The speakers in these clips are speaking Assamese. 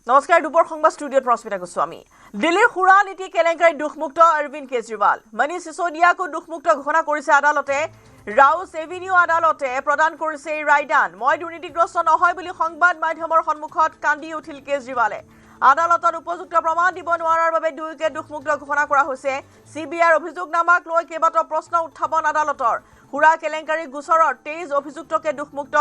নমস্কাৰ দুপৰ সংবাদ ষ্টুডিঅ'ত প্ৰস্মিতা গোস্বামী দিল্লীৰ খুৰা নীতি কেলেংকাৰী দুখমুক্ত অৰবিন্দ কেজৰিৱাল মনীষ সিসোদিয়াকো দুখমুক্ত ঘোষণা কৰিছে আদালতে ৰাউছ এভিনিউ আদালতে প্ৰদান কৰিছে এই ৰায়দান মই দুৰ্নীতিগ্ৰস্ত নহয় বুলি সংবাদ মাধ্যমৰ সন্মুখত কান্দি উঠিল কেজৰিৱালে আদালতত উপযুক্ত প্ৰমাণ দিব নোৱাৰাৰ বাবে দুয়োকে দুখমুক্ত ঘোষণা কৰা হৈছে সিবিআইৰ অভিযোগনামাক লৈ কেইবাটাও প্ৰশ্ন উত্থাপন আদালতৰ খুৰা কেলেংকাৰী গোচৰৰ 23 অভিযুক্তকে দুখমুক্ত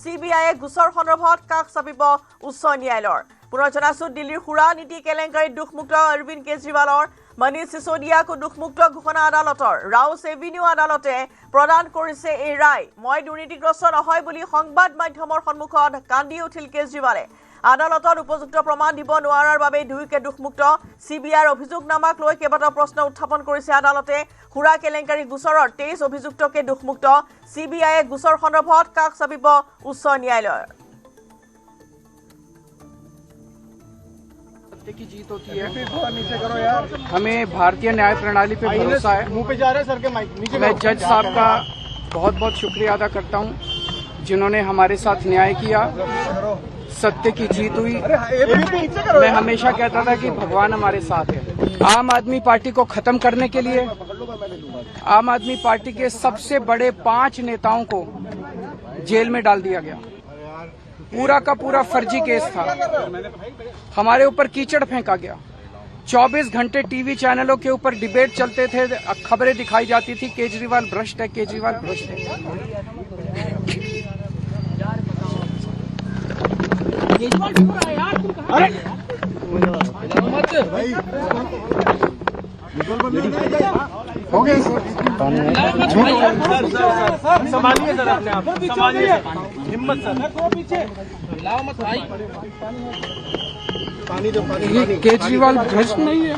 সিবিআইয়ে গোচৰ সন্দৰ্ভত কাষ চাপিব উচ্চ ন্যায়ালয়ৰ পুনৰ জনাইছো দিল্লীৰ খুৰা নীতি কেলেংকাৰী দুখমুক্ত অৰবিন্দ কেজৰিৱালৰ মনীষ সিসোদিয়াকো দুখমুক্ত ঘোষণা আদালতৰ ৰাউছ এভিনিউ আদালতে প্ৰদান কৰিছে এই ৰায় মই দুৰ্নীতিগ্ৰস্ত নহয় বুলি সংবাদ মাধ্যমৰ সন্মুখত কান্দি উঠিল কেজৰিৱালে আদালতত উপযুক্ত প্ৰমাণ দিব নোৱাৰাৰ বাবে দুয়োকে দুখমুক্ত সিবিআইৰ অভিযোগনামাক লৈ কেইবাটাও প্ৰশ্ন উত্থাপন কৰিছে আদালতে খুৰা কেলেংকাৰী গোচৰৰ 23 অভিযুক্তকে দুখমুক্ত সিবিআইয়ে গোচৰ সন্দৰ্ভত কাষ চাপিব উচ্চ ন্যায়ালয়ৰ की जीत होती है हमें भारतीय न्याय प्रणाली पे भरोसा है मुंह पे जा रहा है सर के माइक नीचे मैं जज साहब का बहुत बहुत शुक्रिया अदा करता हूं जिन्होंने हमारे साथ न्याय किया सत्य की जीत हुई मैं हमेशा कहता था कि भगवान हमारे साथ है आम आदमी पार्टी को खत्म करने के लिए आम आदमी पार्टी के सबसे बड़े 5 नेताओं को जेल में डाल दिया गया पूरा का पूरा फर्जी केस था हमारे ऊपर कीचड़ फेंका गया 24 घंटे टीवी चैनलों के ऊपर डिबेट चलते थे खबरें दिखाई जाती थी केजरीवाल भ्रष्ट है केजरीवाल भ्रष्ट है हो गया संभालिए सर अपने आप संभालिए हिम्मत सर पीछे लाओ मत भाई पानी दो पानी केजरीवाल भ्रष्ट नहीं है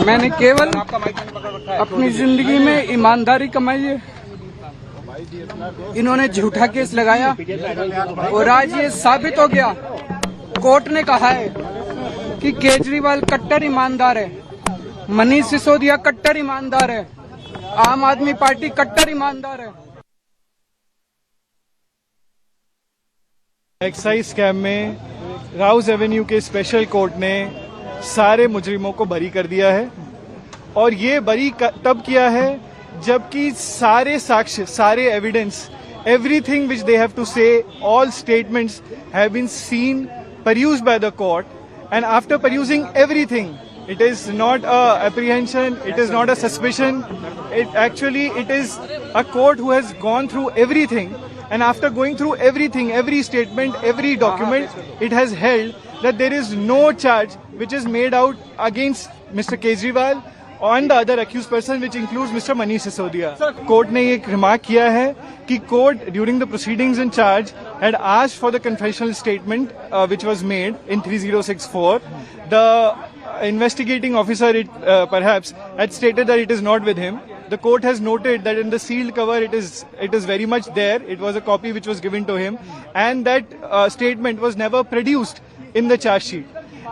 मैंने केवल अपनी जिंदगी में ईमानदारी कमाई है इन्होंने झूठा केस लगाया और आज ये साबित हो गया कोर्ट ने कहा है कि केजरीवाल कट्टर ईमानदार है मनीष सिसोदिया कट्टर ईमानदार है आम आदमी पार्टी कट्टर ईमानदार है एक्साइज स्कैम में राउस एवेन्यू के स्पेशल कोर्ट ने सारे मुजरिमों को बरी कर दिया है और ये बरी तब किया है जबकि सारे साक्ष्य सारे evidence everything which they have to say all statements have been seen perused by the court and after perusing everything it is not a apprehension it is not a suspicion it is a court who has gone through everything and after going through everything every statement every document it has held that there is no charge which is made out against Mr. Kejriwal and the other accused person which includes Mr. Manish Sisodia. Court ने एक remark किया है कि court during the proceedings in charge had asked for the confessional statement which was made in 3064. The investigating officer perhaps had stated that it is not with him. The court has noted that in the sealed cover it is very much there. It was a copy which was given to him and that statement was never produced in the charge sheet.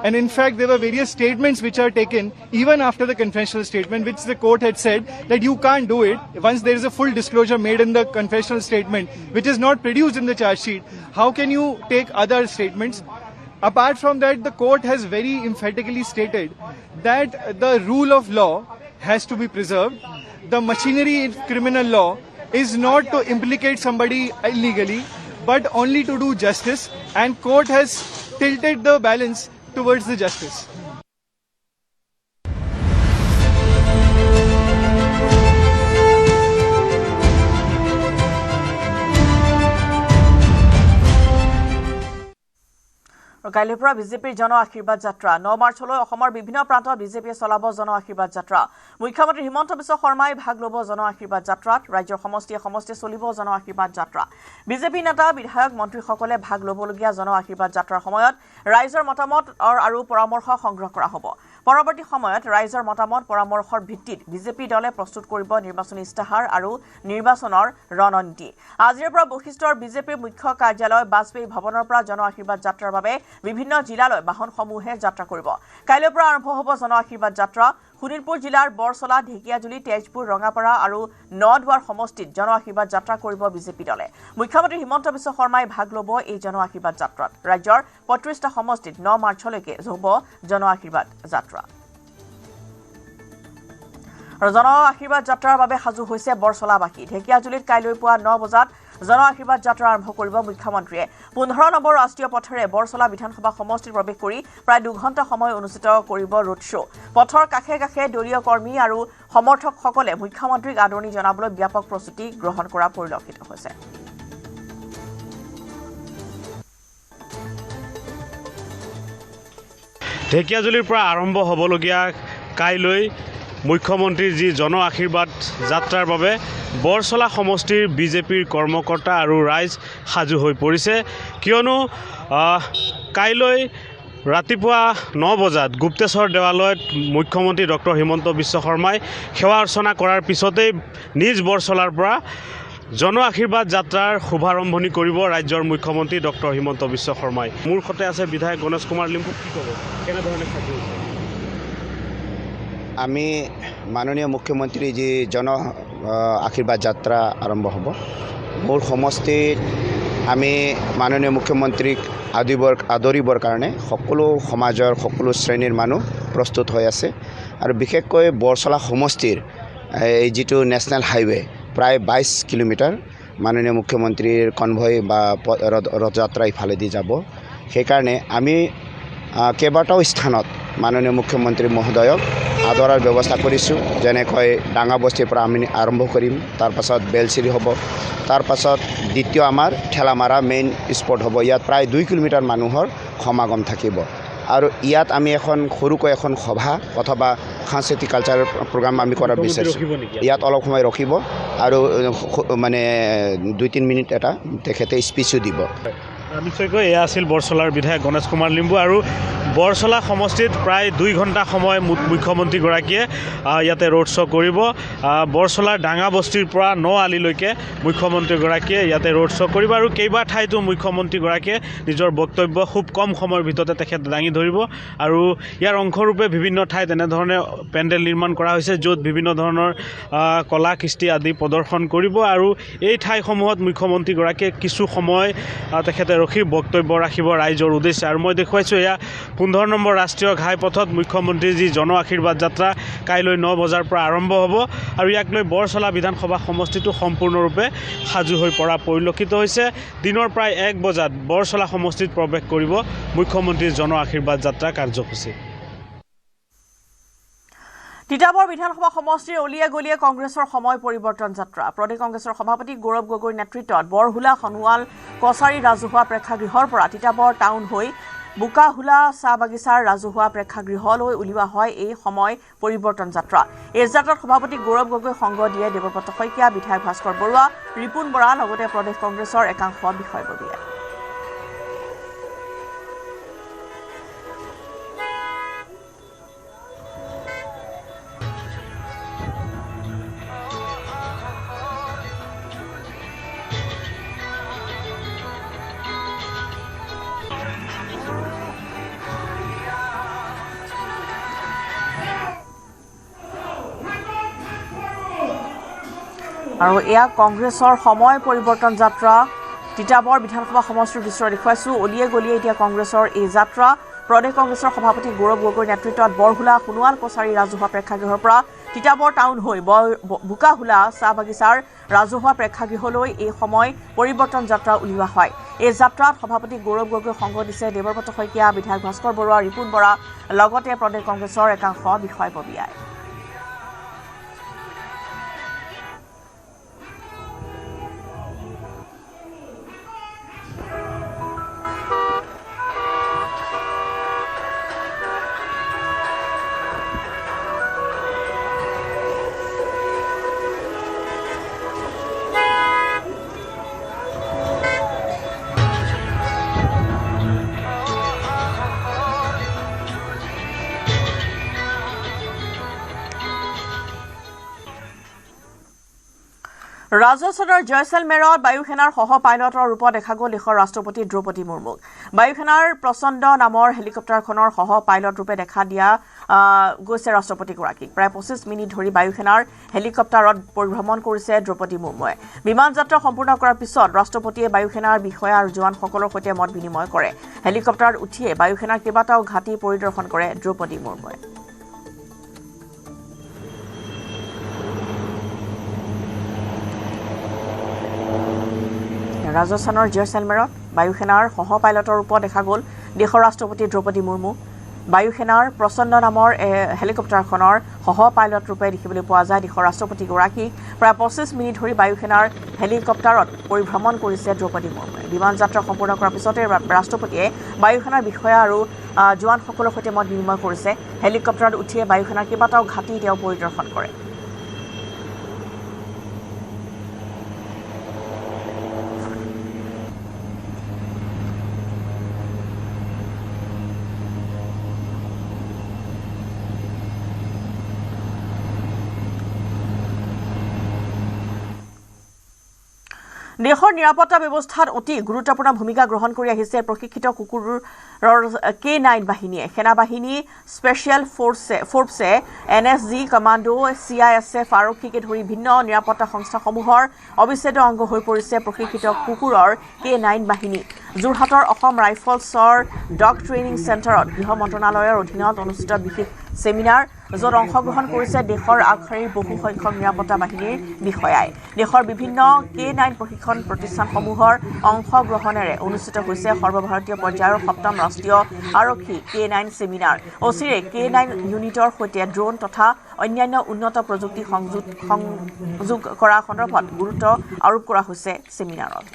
And in fact, there were various statements which are taken even after the confessional statement, which the court had said that you can't do it. Once there is a full disclosure made in the confessional statement, which is not produced in the charge sheet, how can you take other statements? Apart from that, the court has very emphatically stated that the rule of law has to be preserved. The machinery in criminal law is not to implicate somebody illegally, but only to do justice. And court has tilted the balance towards the justice. কাইলৈৰ পৰা বিজেপিৰ জন আশীৰ্বাদ যাত্ৰা 9 মাৰ্চলৈ অসমৰ বিভিন্ন প্ৰান্তত বিজেপিয়ে চলাব জন আশীৰ্বাদ যাত্ৰা মুখ্যমন্ত্ৰী হিমন্ত বিশ্ব শৰ্মাই ভাগ ল'ব জন আশীৰ্বাদ যাত্ৰাত ৰাজ্যৰ সমষ্টি চলিব জন আশীৰ্বাদ যাত্ৰা বিজেপি নেতা বিধায়ক মন্ত্ৰীসকলে ভাগ ল'বলগীয়া জন আশীৰ্বাদ যাত্ৰাৰ সময়ত ৰাইজৰ মতামত আৰু পৰামৰ্শ সংগ্ৰহ কৰা হ'ব পৰৱৰ্তী সময়ত ৰাইজৰ মতামত পৰামৰ্শৰ ভিত্তিত বিজেপি দলে প্ৰস্তুত কৰিব নিৰ্বাচনী ইস্তাহাৰ আৰু নিৰ্বাচনৰ ৰণনীতি আজিৰ পৰা বৈশিষ্ট্যৰ বিজেপিৰ মুখ্য কাৰ্যালয় বাজপেয়ী ভৱনৰ পৰা জন আশীৰ্বাদ যাত্ৰাৰ বাবে বিভিন্ন জিলালৈ বাহনসমূহে যাত্ৰা কৰিব কাইলৈৰ পৰা আৰম্ভ হ'ব জন আশীৰ্বাদ যাত্ৰা শোণিতপুৰ জিলাৰ বৰচলা, ঢেকিয়াজুলি, তেজপুৰ, ৰঙাপাৰা আৰু নদুৱাৰ সমষ্টিত জন আশীৰ্বাদ যাত্ৰা কৰিব বিজেপি দলে। মুখ্যমন্ত্ৰী হিমন্ত বিশ্ব শৰ্মাই ভাগ ল'ব এই জন আশীৰ্বাদ যাত্ৰাত। ৰাজ্যৰ ৩৫টা সমষ্টিত 9 মাৰ্চলৈকে হ'ব জন আশীৰ্বাদ যাত্ৰা। আৰু জন আশীৰ্বাদ যাত্ৰাৰ বাবে সাজু হৈছে বৰচলাবাসী। ঢেকিয়াজুলিত কাইলৈ পুৱা 9 বজাত জন আশীৰ্বাদ যাত্ৰা আৰম্ভ কৰিব মুখ্যমন্ত্ৰীয়ে। 15 নম্বৰ ৰাষ্ট্ৰীয় পথেৰে বৰচলা বিধানসভা সমষ্টিত প্ৰৱেশ কৰি প্ৰায় 2 ঘণ্টা সময় অনুষ্ঠিত কৰিব ৰোড শ্ব'। পথৰ কাষে কাষে দলীয় কৰ্মী আৰু সমৰ্থকসকলে মুখ্যমন্ত্ৰীক আদৰণি জনাবলৈ ব্যাপক প্ৰস্তুতি গ্ৰহণ কৰা পৰিলক্ষিত হৈছে। ঢেকিয়াজুলিৰ পৰা আৰম্ভ হ'বলগীয়া কাইলৈ মুখ্যমন্ত্ৰীৰ যি জন আশীৰ্বাদ যাত্ৰাৰ বাবে বৰচলা সমষ্টিৰ বিজেপিৰ কৰ্মকৰ্তা আৰু ৰাইজ সাজু হৈ পৰিছে। কিয়নো কাইলৈ ৰাতিপুৱা 9 বজাত গুপ্তেশ্বৰ দেৱালয়ত মুখ্যমন্ত্ৰী ডক্টৰ হিমন্ত বিশ্ব শৰ্মাই সেৱা অৰ্চনা কৰাৰ পিছতেই নিজ বৰচলাৰ পৰা জন আশীৰ্বাদ যাত্ৰাৰ শুভাৰম্ভণি কৰিব ৰাজ্যৰ মুখ্যমন্ত্ৰী ডক্টৰ হিমন্ত বিশ্ব শৰ্মাই। মোৰ সৈতে আছে বিধায়ক গণেশ কুমাৰ লিম্বু। কি ক'ব, কেনেধৰণে সাজু হৈছে? আমি মাননীয় মুখ্যমন্ত্ৰী যি জন আশীৰ্বাদ যাত্ৰা আৰম্ভ হ'ব, মোৰ সমষ্টিত আমি মাননীয় মুখ্যমন্ত্ৰীক আদৰিবৰ কাৰণে সকলো সমাজৰ সকলো শ্ৰেণীৰ মানুহ প্ৰস্তুত হৈ আছে। আৰু বিশেষকৈ বৰচলা সমষ্টিৰ এই যিটো নেশ্যনেল হাইৱে প্ৰায় 22 কিলোমিটাৰ মাননীয় মুখ্যমন্ত্ৰীৰ কনভয় বা ৰথযাত্ৰা ইফালেদি যাব। সেইকাৰণে আমি কেইবাটাও স্থানত মাননীয় মুখ্যমন্ত্ৰী মহোদয়ক আদৰাৰ ব্যৱস্থা কৰিছোঁ। যেনেকৈ ডাঙাবস্তিৰ পৰা আমি আৰম্ভ কৰিম, তাৰপাছত বেলচিৰি হ'ব, তাৰপাছত দ্বিতীয় আমাৰ ঠেলামাৰা মেইন স্পট হ'ব। ইয়াত প্ৰায় 2 কিলোমিটাৰ মানুহৰ সমাগম থাকিব। আৰু ইয়াত আমি সৰুকৈ এখন সভা অথবা সাংস্কৃতিক কালচাৰ প্ৰগ্ৰাম আমি কৰাৰ বিচাৰিছোঁ। ইয়াত অলপ সময় ৰখিব আৰু মানে 2-3 মিনিট এটা তেখেতে স্পীচো দিব। নিশ্চয়কৈ এয়া আছিল বৰচলাৰ বিধায়ক গণেশ কুমাৰ লিম্বু। আৰু বৰচলা সমষ্টিত প্ৰায় 2 ঘণ্টা সময় মুখ্যমন্ত্ৰীগৰাকীয়ে ইয়াতে ৰোড শ্ব' কৰিব। বৰচলাৰ ডাঙাবস্তিৰ পৰা 9 আলিলৈকে মুখ্যমন্ত্ৰীগৰাকীয়ে ইয়াতে ৰোড শ্ব' কৰিব। আৰু কেইবা ঠাইতো মুখ্যমন্ত্ৰীগৰাকীয়ে নিজৰ বক্তব্য খুব কম সময়ৰ ভিতৰতে তেখেতে দাঙি ধৰিব। আৰু ইয়াৰ অংশৰূপে বিভিন্ন ঠাইত এনেধৰণে পেণ্ডেল নিৰ্মাণ কৰা হৈছে, য'ত বিভিন্ন ধৰণৰ কলা কৃষ্টি আদি প্ৰদৰ্শন কৰিব। আৰু এই ঠাইসমূহত মুখ্যমন্ত্ৰীগৰাকীয়ে কিছু সময় তেখেতে ৰখি বক্তব্য ৰাখিব ৰাইজৰ উদ্দেশ্যে। আৰু মই দেখুৱাইছোঁ এয়া 15 নম্বৰ ৰাষ্ট্ৰীয় ঘাইপথত মুখ্যমন্ত্ৰীৰ যি জন আশীৰ্বাদ যাত্ৰা কাইলৈ 9 বজাৰ পৰা আৰম্ভ হ'ব। আৰু ইয়াক লৈ বৰচলা বিধানসভা সমষ্টিটো সম্পূৰ্ণৰূপে সাজু হৈ পৰা পৰিলক্ষিত হৈছে। দিনৰ প্ৰায় 1 বজাত বৰচলা সমষ্টিত প্ৰৱেশ কৰিব মুখ্যমন্ত্ৰীৰ জন আশীৰ্বাদ যাত্ৰা কাৰ্যসূচী। তিতাবৰ বিধানসভা সমষ্টিৰ অলিয়ে গলিয়ে কংগ্ৰেছৰ সময় পৰিৱৰ্তন যাত্ৰা। প্ৰদেশ কংগ্ৰেছৰ সভাপতি গৌৰৱ গগৈৰ নেতৃত্বত বৰহুলা সনোৱাল কছাৰী ৰাজহুৱা প্ৰেক্ষাগৃহৰ পৰা তিতাবৰ টাউন হৈ বোকাহুলা চাহ বাগিচাৰ ৰাজহুৱা প্ৰেক্ষাগৃহলৈ উলিওৱা হয় এই সময় পৰিৱৰ্তন যাত্ৰা। এই যাত্ৰাত সভাপতি গৌৰৱ গগৈ সংগ দিয়ে দেৱব্ৰত শইকীয়া, বিধায়ক ভাস্কৰ বৰুৱা, ৰিপুণ বৰা, লগতে প্ৰদেশ কংগ্ৰেছৰ একাংশ বিষয়ববীয়াই। আৰু এয়া কংগ্ৰেছৰ সময় পৰিৱৰ্তন যাত্ৰা। তিতাবৰ বিধানসভা সমষ্টিৰ দৃশ্য দেখুৱাইছোঁ। অলিয়ে গলিয়ে এতিয়া কংগ্ৰেছৰ এই যাত্ৰা। প্ৰদেশ কংগ্ৰেছৰ সভাপতি গৌৰৱ গগৈৰ নেতৃত্বত বৰহুলা সোণোৱাল কছাৰী ৰাজহুৱা প্ৰেক্ষাগৃহৰ পৰা তিতাবৰ টাউন হৈ বোকাহুলা চাহ বাগিচাৰ ৰাজহুৱা প্ৰেক্ষাগৃহলৈ এই সময় পৰিৱৰ্তন যাত্ৰা উলিওৱা হয়। এই যাত্ৰাত সভাপতি গৌৰৱ গগৈ সংগ দিছে দেৱব্ৰত শইকীয়া, বিধায়ক ভাস্কৰ বৰুৱা, ৰিপুণ বৰা, লগতে প্ৰদেশ কংগ্ৰেছৰ একাংশ বিষয়ববীয়াই। ৰাজস্থানৰ জয়ছেলমেৰত বায়ুসেনাৰ সহ পাইলটৰ ৰূপত দেখা গ'ল দেশৰ ৰাষ্ট্ৰপতি দ্ৰৌপদী মুৰ্মুক। বায়ুসেনাৰ প্ৰচণ্ড নামৰ হেলিকপ্টাৰখনৰ সহ পাইলট ৰূপে দেখা দিয়া গৈছে ৰাষ্ট্ৰপতিগৰাকীক প্ৰায় 25 মিনিট ধৰি বায়ুসেনাৰ হেলিকপ্টাৰত পৰিভ্ৰমণ কৰিছে দ্ৰৌপদী মুৰ্মুৱে বিমান যাত্ৰা সম্পূৰ্ণ কৰাৰ পিছত ৰাষ্ট্ৰপতিয়ে বায়ুসেনাৰ বিষয়া আৰু জোৱানসকলৰ সৈতে মত বিনিময় কৰে হেলিকপ্টাৰত উঠিয়ে বায়ুসেনাৰ কেইবাটাও ঘাটি পৰিদৰ্শন কৰে দ্ৰৌপদী মুৰ্মুৱে ৰাজস্থানৰ জয়ছলমেৰত বায়ুসেনাৰ সহ পাইলটৰ ৰূপত দেখা গ'ল দেশৰ ৰাষ্ট্ৰপতি দ্ৰৌপদী মুৰ্মু বায়ুসেনাৰ প্ৰচণ্ড নামৰ হেলিকপ্টাৰখনৰ সহ পাইলট ৰূপে দেখিবলৈ পোৱা যায় দেশৰ ৰাষ্ট্ৰপতিগৰাকীক প্ৰায় 25 মিনিট ধৰি বায়ুসেনাৰ হেলিকপ্টাৰত পৰিভ্ৰমণ কৰিছে দ্ৰৌপদী মুৰ্মুৱে বিমান যাত্ৰা সম্পূৰ্ণ কৰাৰ পিছতে ৰাষ্ট্ৰপতিয়ে বায়ুসেনাৰ বিষয়া আৰু জোৱানসকলৰ সৈতে মত বিনিময় কৰিছে হেলিকপ্টাৰত উঠিয়ে বায়ুসেনাৰ কেইবাটাও ঘাটি তেওঁ পৰিদৰ্শন কৰে দেশৰ নিৰাপত্তা ব্যৱস্থাত অতি গুৰুত্বপূৰ্ণ ভূমিকা গ্ৰহণ কৰি আহিছে প্ৰশিক্ষিত কুকুৰৰ K9 বাহিনীয়ে সেনাবাহিনী স্পেচিয়েল ফ'ৰ্ছে NSG কমাণ্ডো CISF আৰক্ষীকে ধৰি ভিন্ন নিৰাপত্তা সংস্থাসমূহৰ অবিচ্ছেদ্য অংগ হৈ পৰিছে প্ৰশিক্ষিত কুকুৰৰ K9 বাহিনী যোৰহাটৰ অসম ৰাইফলছৰ ডগ ট্ৰেইনিং চেণ্টাৰত গৃহ মন্ত্ৰণালয়ৰ অধীনত অনুষ্ঠিত বিশেষ সেমিনাৰ য'ত অংশগ্ৰহণ কৰিছে দেশৰ আগশাৰীৰ বহু সংখ্যক নিৰাপত্তা বাহিনীৰ বিষয়াই দেশৰ বিভিন্ন K9 প্ৰশিক্ষণ প্ৰতিষ্ঠানসমূহৰ অংশগ্ৰহণেৰে অনুষ্ঠিত হৈছে সৰ্বভাৰতীয় পৰ্যায়ৰ 7ম ৰাষ্ট্ৰীয় আৰক্ষী K9 সেমিনাৰ অচিৰে K9 ইউনিটৰ সৈতে ড্ৰোন তথা অন্যান্য উন্নত প্ৰযুক্তি সংযোগ কৰা সন্দৰ্ভত গুৰুত্ব আৰোপ কৰা হৈছে সেমিনাৰত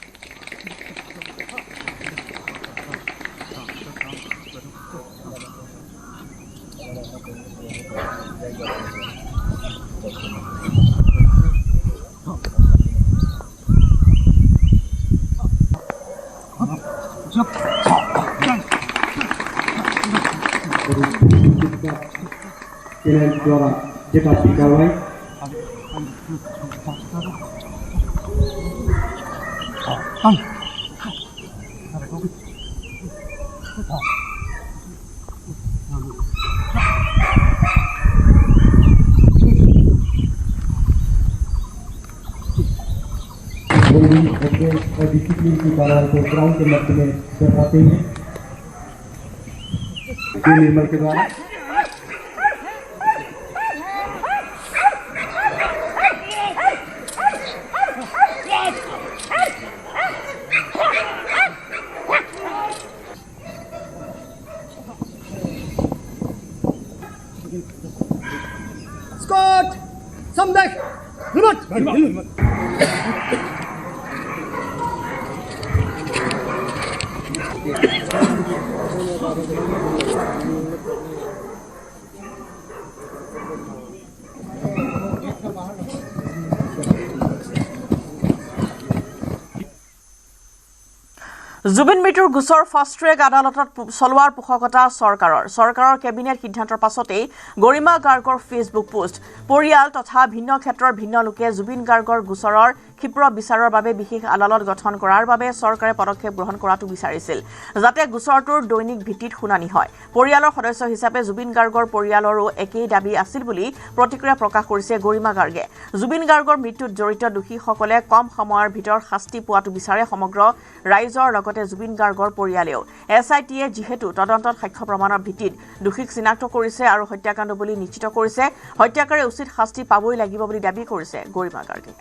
द्वारा जेटा सिखावाई और डिसिप्लिन की बात को ग्राउंड के मध्य में बताते हैं निर्मल के द्वारा Scott! Samdak! Remote! জুবিন মৃত্যুৰ গোচৰ ফাষ্ট ট্ৰেক আদালতত চলোৱাৰ পোষকতা চৰকাৰৰ কেবিনেট সিদ্ধান্তৰ পাছতেই গৰিমা গাৰ্গৰ ফেচবুক পোষ্ট পৰিয়াল তথা ভিন্ন ক্ষেত্ৰৰ ভিন্ন লোকে জুবিন গাৰ্গৰ গোচৰৰ ক্ষিপ্ৰ বিচাৰৰ বাবে বিশেষ আদালত গঠন কৰাৰ বাবে চৰকাৰে পদক্ষেপ গ্ৰহণ কৰাটো বিচাৰিছিল যাতে গোচৰটোৰ দৈনিক ভিত্তিত শুনানি হয় পৰিয়ালৰ সদস্য হিচাপে জুবিন গাৰ্গৰ পৰিয়ালৰো একেই দাবী আছিল বুলি প্ৰতিক্ৰিয়া প্ৰকাশ কৰিছে গৰিমা গাৰ্গে জুবিন গাৰ্গৰ মৃত্যুত জড়িত দোষীসকলে কম সময়ৰ ভিতৰত শাস্তি পোৱাটো বিচাৰে সমগ্ৰ ৰাইজৰ লগতে জুবিন গাৰ্গৰ পৰিয়ালেও SITয়ে যিহেতু তদন্তত সাক্ষ্য প্ৰমাণৰ ভিত্তিত দোষীক চিনাক্ত কৰিছে আৰু হত্যাকাণ্ড বুলি নিশ্চিত কৰিছে হত্যাকাৰী উচিত শাস্তি পাবই লাগিব বুলি দাবী কৰিছে গৰিমা গাৰ্গে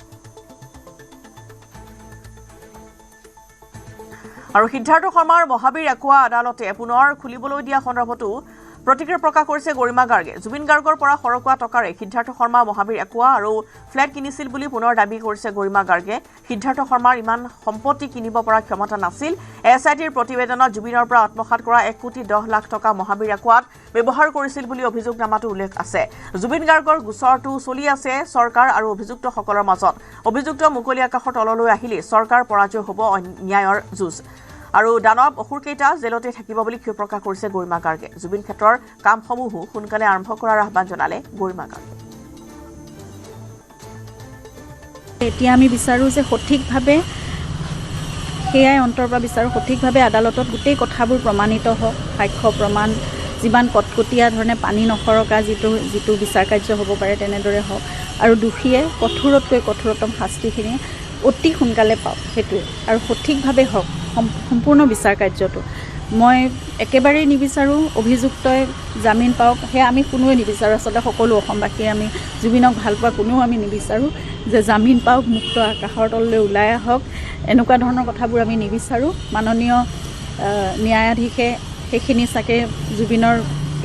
আৰু সিদ্ধাৰ্থ শৰ্মাৰ মহাবীৰ একুৱা আদালতে পুনৰ খুলিবলৈ দিয়া সন্দৰ্ভতো প্ৰতিক্ৰিয়া প্ৰকাশ কৰিছে গৰিমা গাৰ্গে জুবিন গাৰ্গৰ পৰা সৰকুৱা টকাৰে সিদ্ধাৰ্থ শৰ্মা মহাবীৰ একুৱা আৰু ফ্লেট কিনিছিল বুলি পুনৰ দাবী কৰিছে গৰিমা গাৰ্গে সিদ্ধাৰ্থ শৰ্মাৰ ইমান সম্পত্তি কিনিব পৰা ক্ষমতা নাছিল SITৰ প্ৰতিবেদনত জুবিনৰ পৰা আত্মসাৎ কৰা 1 কোটি 10 লাখ টকা মহাবীৰ একুৱাত ব্যৱহাৰ কৰিছিল বুলি অভিযোগনামাটো উল্লেখ আছে জুবিন গাৰ্গৰ গোচৰটো চলি আছে চৰকাৰ আৰু অভিযুক্তসকলৰ মাজত অভিযুক্ত মুকলি আকাশৰ তললৈ আহিলে চৰকাৰ পৰাজয় হ'ব ন্যায়ৰ যুঁজ আৰু দানৱ অসুৰকেইটা জেলতে থাকিব বুলি ক্ষোভ প্ৰকাশ কৰিছে গৰিমা গাৰ্গে জুবিন ক্ষেত্ৰৰ কামসমূহ সোনকালে আৰম্ভ কৰাৰ আহ্বান জনালে গৰিমা গাৰ্গে এতিয়া আমি বিচাৰো যে সঠিকভাৱে সেয়াই অন্তৰ পৰা বিচাৰো সঠিকভাৱে আদালতত গোটেই কথাবোৰ প্ৰমাণিত হওক সাক্ষ্য প্ৰমাণ যিমান কটকটীয়া ধৰণে পানী নসৰকা যিটো বিচাৰ কাৰ্য হ'ব পাৰে তেনেদৰে হওক আৰু দোষীয়ে কঠোৰতকৈ কঠোৰতম শাস্তিখিনি অতি সোনকালে পাওক সেইটোৱে আৰু সঠিকভাৱে হওক সম্পূৰ্ণ বিচাৰ কাৰ্যটো মই একেবাৰেই নিবিচাৰোঁ অভিযুক্তই জামিন পাওক সেয়া আমি কোনোৱে নিবিচাৰোঁ আচলতে সকলো অসমবাসীয়ে আমি জুবিনক ভাল পোৱা কোনেও আমি নিবিচাৰোঁ যে জামিন পাওক মুক্ত আকাশৰ তললৈ ওলাই আহক এনেকুৱা ধৰণৰ কথাবোৰ আমি নিবিচাৰোঁ মাননীয় ন্যায়াধীশে সেইখিনি চাগে জুবিনৰ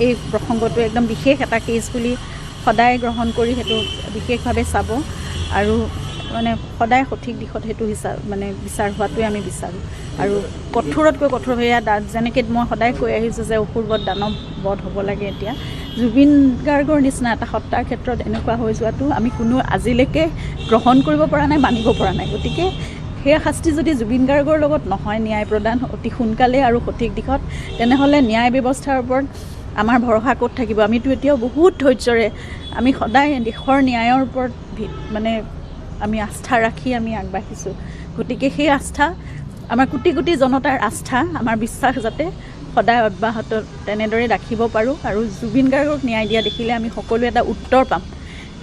এই প্ৰসংগটো একদম বিশেষ এটা কেছ বুলি সদায় গ্ৰহণ কৰি সেইটো বিশেষভাৱে চাব আৰু মানে সদায় সঠিক দিশত সেইটো বিচাৰ হোৱাটোৱে আমি বিচাৰোঁ আৰু কঠোৰতকৈ কঠোৰ যেনেকৈ মই সদায় কৈ আহিছোঁ যে অপূৰ্বত দানৱ বধ হ'ব লাগে এতিয়া জুবিন গাৰ্গৰ নিচিনা এটা সত্তাৰ ক্ষেত্ৰত এনেকুৱা হৈ যোৱাটো আমি কোনো আজিলৈকে গ্ৰহণ কৰিব পৰা নাই মানিব পৰা নাই গতিকে সেই শাস্তি যদি জুবিন গাৰ্গৰ লগত নহয় ন্যায় প্ৰদান অতি সোনকালে আৰু সঠিক দিশত তেনেহ'লে ন্যায় ব্যৱস্থাৰ ওপৰত আমাৰ ভৰসা ক'ত থাকিব আমিতো এতিয়াও বহুত ধৈৰ্যৰে আমি সদায় দেশৰ ন্যায়ৰ ওপৰত আমি আস্থা ৰাখি আমি আগবাঢ়িছোঁ গতিকে সেই আস্থা আমাৰ কোটি কোটি জনতাৰ আস্থা আমাৰ বিশ্বাস যাতে সদায় অব্যাহত তেনেদৰে ৰাখিব পাৰোঁ আৰু জুবিন গাৰ্গক ন্যায় দিয়া দেখিলে আমি সকলোৱে এটা উত্তৰ পাম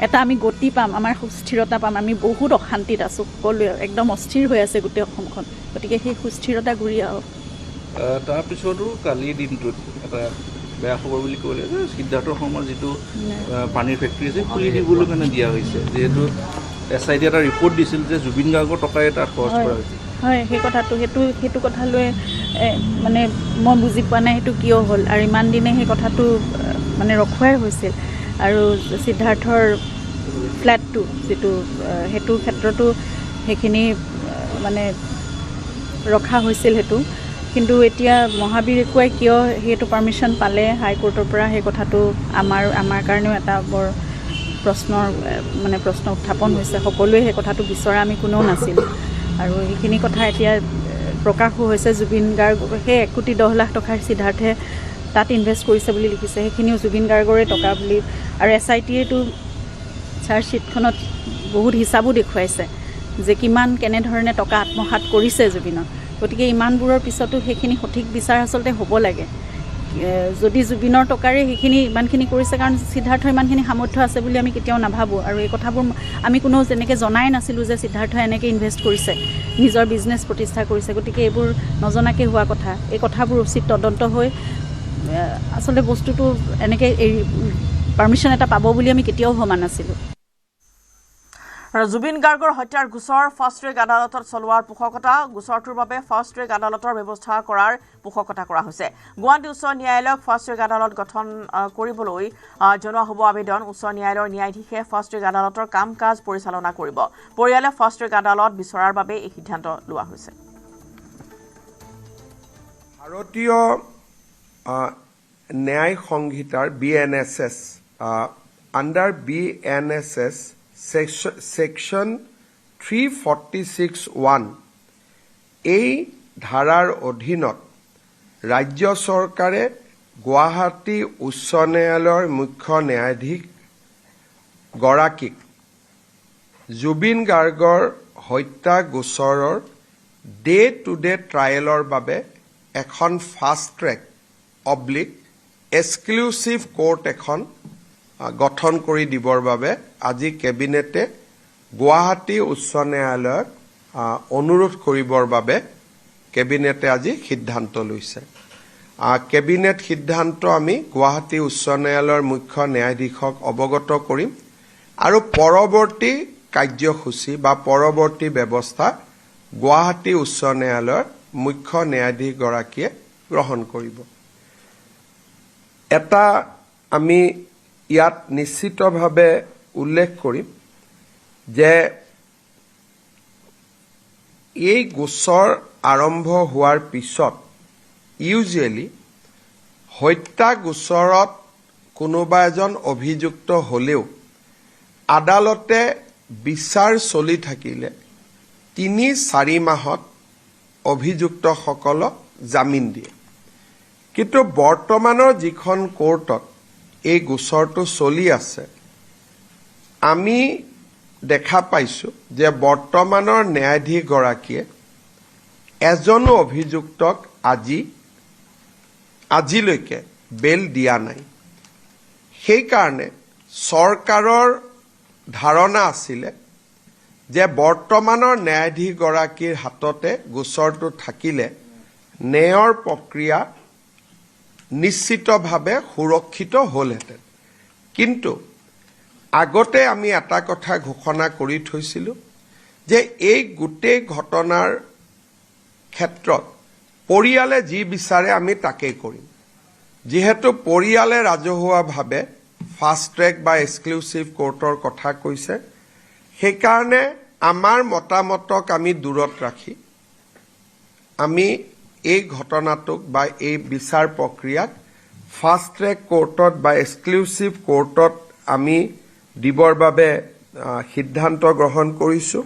এটা আমি গতি পাম আমাৰ সুস্থিৰতা পাম আমি বহুত অশান্তিত আছোঁ সকলোৱে একদম অস্থিৰ হৈ আছে গোটেই অসমখন গতিকে সেই সুস্থিৰতা ঘূৰি আহক তাৰপিছতো কালিৰ দিনটোত এটা বেয়া খবৰ বুলি ক'লে যে সিদ্ধাৰ্থ শৰ্মাৰ যিটো পানীৰ ফেক্টৰী আছে খুলি দিবলৈ কাৰণে দিয়া হৈছে যিহেতু SIT এটা ৰিপৰ্ট দিছিল যে জুবিন গাৰ্গৰ টকাৰে তাত খৰচ কৰা হৈছে হয় সেই কথাটো সেইটো কথা লৈ মানে মই বুজি পোৱা নাই সেইটো কিয় হ'ল আৰু ইমান দিনে সেই কথাটো মানে ৰখুৱাই হৈছিল আৰু সিদ্ধাৰ্থৰ ফ্লেটটো যিটো সেইটো ক্ষেত্ৰতো সেইখিনি মানে ৰখা হৈছিল সেইটো কিন্তু এতিয়া মহাবীৰ একুৱাই কিয় সেইটো পাৰ্মিশ্যন পালে হাইকোৰ্টৰ পৰা সেই কথাটো আমাৰ কাৰণেও এটা বৰ প্ৰশ্ন উত্থাপন হৈছে সকলোৱে সেই কথাটো বিচৰা আমি কোনেও নাছিলোঁ আৰু সেইখিনি কথা এতিয়া প্ৰকাশো হৈছে জুবিন গাৰ্গ সেই 1,10 লাখ টকাৰ সিদ্ধাৰ্থে তাত ইনভেষ্ট কৰিছে বুলি লিখিছে সেইখিনিও জুবিন গাৰ্গৰে টকা বুলি আৰু SITয়েতো চাৰ্জশ্বিটখনত বহুত হিচাপো দেখুৱাইছে যে কেনেধৰণে টকা আত্মসাৎ কৰিছে জুবিনৰ গতিকে ইমানবোৰৰ পিছতো সেইখিনি সঠিক বিচাৰ আচলতে হ'ব লাগে যদি জুবিনৰ টকাৰে সেইখিনি ইমানখিনি কৰিছে কাৰণ সিদ্ধাৰ্থ ইমানখিনি সামৰ্থ্য আছে বুলি আমি কেতিয়াও নাভাবোঁ আৰু এই কথাবোৰ আমি কোনেও যেনেকৈ জনাই নাছিলোঁ যে সিদ্ধাৰ্থ এনেকৈ ইনভেষ্ট কৰিছে নিজৰ বিজনেছ প্ৰতিষ্ঠা কৰিছে গতিকে এইবোৰ নজনাকৈ হোৱা কথা এই কথাবোৰ উচিত তদন্ত হৈ আচলতে বস্তুটো এনেকৈ পাৰ্মিশ্যন এটা পাব বুলি আমি কেতিয়াও ভবা নাছিলোঁ আৰু জুবিন গাৰ্গৰ হত্যাৰ গোচৰ ফাষ্ট ট্ৰেক আদালতত চলোৱাৰ পোষকতা গোচৰটোৰ বাবে ফাষ্ট ট্ৰেক আদালতৰ ব্যৱস্থা কৰাৰ পোষকতা কৰা হৈছে গুৱাহাটী উচ্চ ন্যায়ালয়ক ফাষ্ট ট্ৰেক আদালত গঠন কৰিবলৈ জনোৱা হ'ব আবেদন উচ্চ ন্যায়ালয়ৰ ন্যায়াধীশে ফাষ্ট ট্ৰেক আদালতৰ কাম কাজ পৰিচালনা কৰিব পৰিয়ালে ফাষ্ট ট্ৰেক আদালত বিচৰাৰ বাবে এই সিদ্ধান্ত লোৱা হৈছে ভাৰতীয় ন্যায় সংহিতাৰ BNSS আণ্ডাৰ BNSS সেকশন 346(1) এই ধাৰাৰ অধীনত ৰাজ্য চৰকাৰে গুৱাহাটী উচ্চ ন্যায়ালয়ৰ মুখ্য ন্যায়াধীশ গৰাকীক জুবিন গাৰ্গৰ হত্যা গোচৰৰ ডে টু ডে ট্ৰায়েলৰ বাবে এখন ফাষ্ট ট্ৰেক এক্সক্লুচিভ কোৰ্ট এখন গঠন কৰি দিবৰ বাবে আজি কেবিনেটে গুৱাহাটী উচ্চ ন্যায়ালয়ক অনুৰোধ কৰিবৰ বাবে কেবিনেটে আজি সিদ্ধান্ত লৈছে কেবিনেট সিদ্ধান্ত আমি গুৱাহাটী উচ্চ ন্যায়ালয়ৰ মুখ্য ন্যায়াধীশক অৱগত কৰিম আৰু পৰৱৰ্তী কাৰ্যসূচী বা পৰৱৰ্তী ব্যৱস্থা গুৱাহাটী উচ্চ ন্যায়ালয়ৰ মুখ্য ন্যায়াধীশ গৰাকীয়ে গ্ৰহণ কৰিব এটা আমি ইয়াত নিশ্চিতভাৱে উল্লেখ কৰিম যে এই গোচৰ আৰম্ভ হোৱাৰ পিছত ইউজুৱেলি হত্যা গোচৰত কোনোবা এজন অভিযুক্ত হ'লেও আদালতে বিচাৰ চলি থাকিলে 3-4 মাহত অভিযুক্তসকলক জামিন দিয়ে কিন্তু বৰ্তমানৰ যিখন কোৰ্টত এই গোচৰটো চলি আছে আমি দেখা পাইছোঁ যে বৰ্তমানৰ ন্যায়াধীশ গৰাকীয়ে এজনো অভিযুক্তক আজিলৈকে বেল দিয়া নাই সেইকাৰণে চৰকাৰৰ ধাৰণা আছিলে যে বৰ্তমানৰ ন্যায়াধীশগৰাকীৰ হাততে গোচৰটো থাকিলে ন্যায়ৰ প্ৰক্ৰিয়া নিশ্চিতভাৱে সুৰক্ষিত হ'লহেঁতেন কিন্তু আগতে আমি এটা কথা ঘোষণা কৰি থৈছিলোঁ যে এই গোটেই ঘটনাৰ ক্ষেত্ৰত পৰিয়ালে যি বিচাৰে আমি তাকেই কৰিম যিহেতু পৰিয়ালে ৰাজহুৱাভাৱে ফাষ্ট ট্ৰেক বা এক্সক্লুচিভ কোৰ্টৰ কথা কৈছে সেইকাৰণে আমাৰ মতামতক আমি দূৰত ৰাখি আমি এই ঘটনাটোক বা এই বিচাৰ প্ৰক্ৰিয়াক ফাষ্ট ট্ৰেক কোৰ্টত বা এক্সক্লুচিভ কোৰ্টত আমি দিবৰ বাবে সিদ্ধান্ত গ্ৰহণ কৰিছোঁ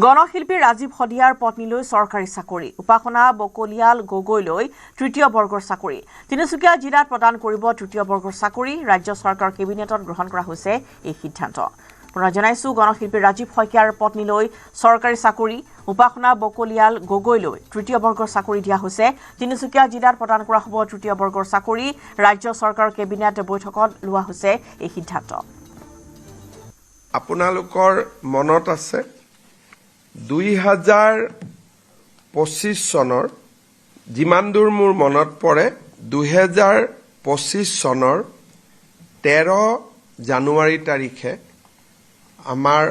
গণশিল্পী ৰাজীৱ শদিয়াৰ পত্নীলৈ চৰকাৰী চাকৰি উপাসনা বকলিয়াল গগৈলৈ তৃতীয় বৰ্গৰ চাকৰি তিনিচুকীয়া জিলাত প্ৰদান কৰিব তৃতীয় বৰ্গৰ চাকৰি ৰাজ্য চৰকাৰৰ কেবিনেটত গ্ৰহণ কৰা হৈছে এই সিদ্ধান্ত পুনৰ জনাইছো গণশিল্পী ৰাজীৱ শইকীয়াৰ পত্নীলৈ চৰকাৰী চাকৰি উপাসনা বকলিয়াল গগৈলৈ তৃতীয় বৰ্গৰ চাকৰি দিয়া হৈছে তিনিচুকীয়া জিলাত প্ৰদান কৰা হ'ব তৃতীয় বৰ্গৰ চাকৰি ৰাজ্য চৰকাৰৰ কেবিনেট বৈঠকত লোৱা হৈছে এই সিদ্ধান্ত আপোনালোকৰ মনত আছে 2025 চনৰ যিমান দূৰ মোৰ মনত পৰে 2025 চনৰ 13 জানুৱাৰী তাৰিখে আমাৰ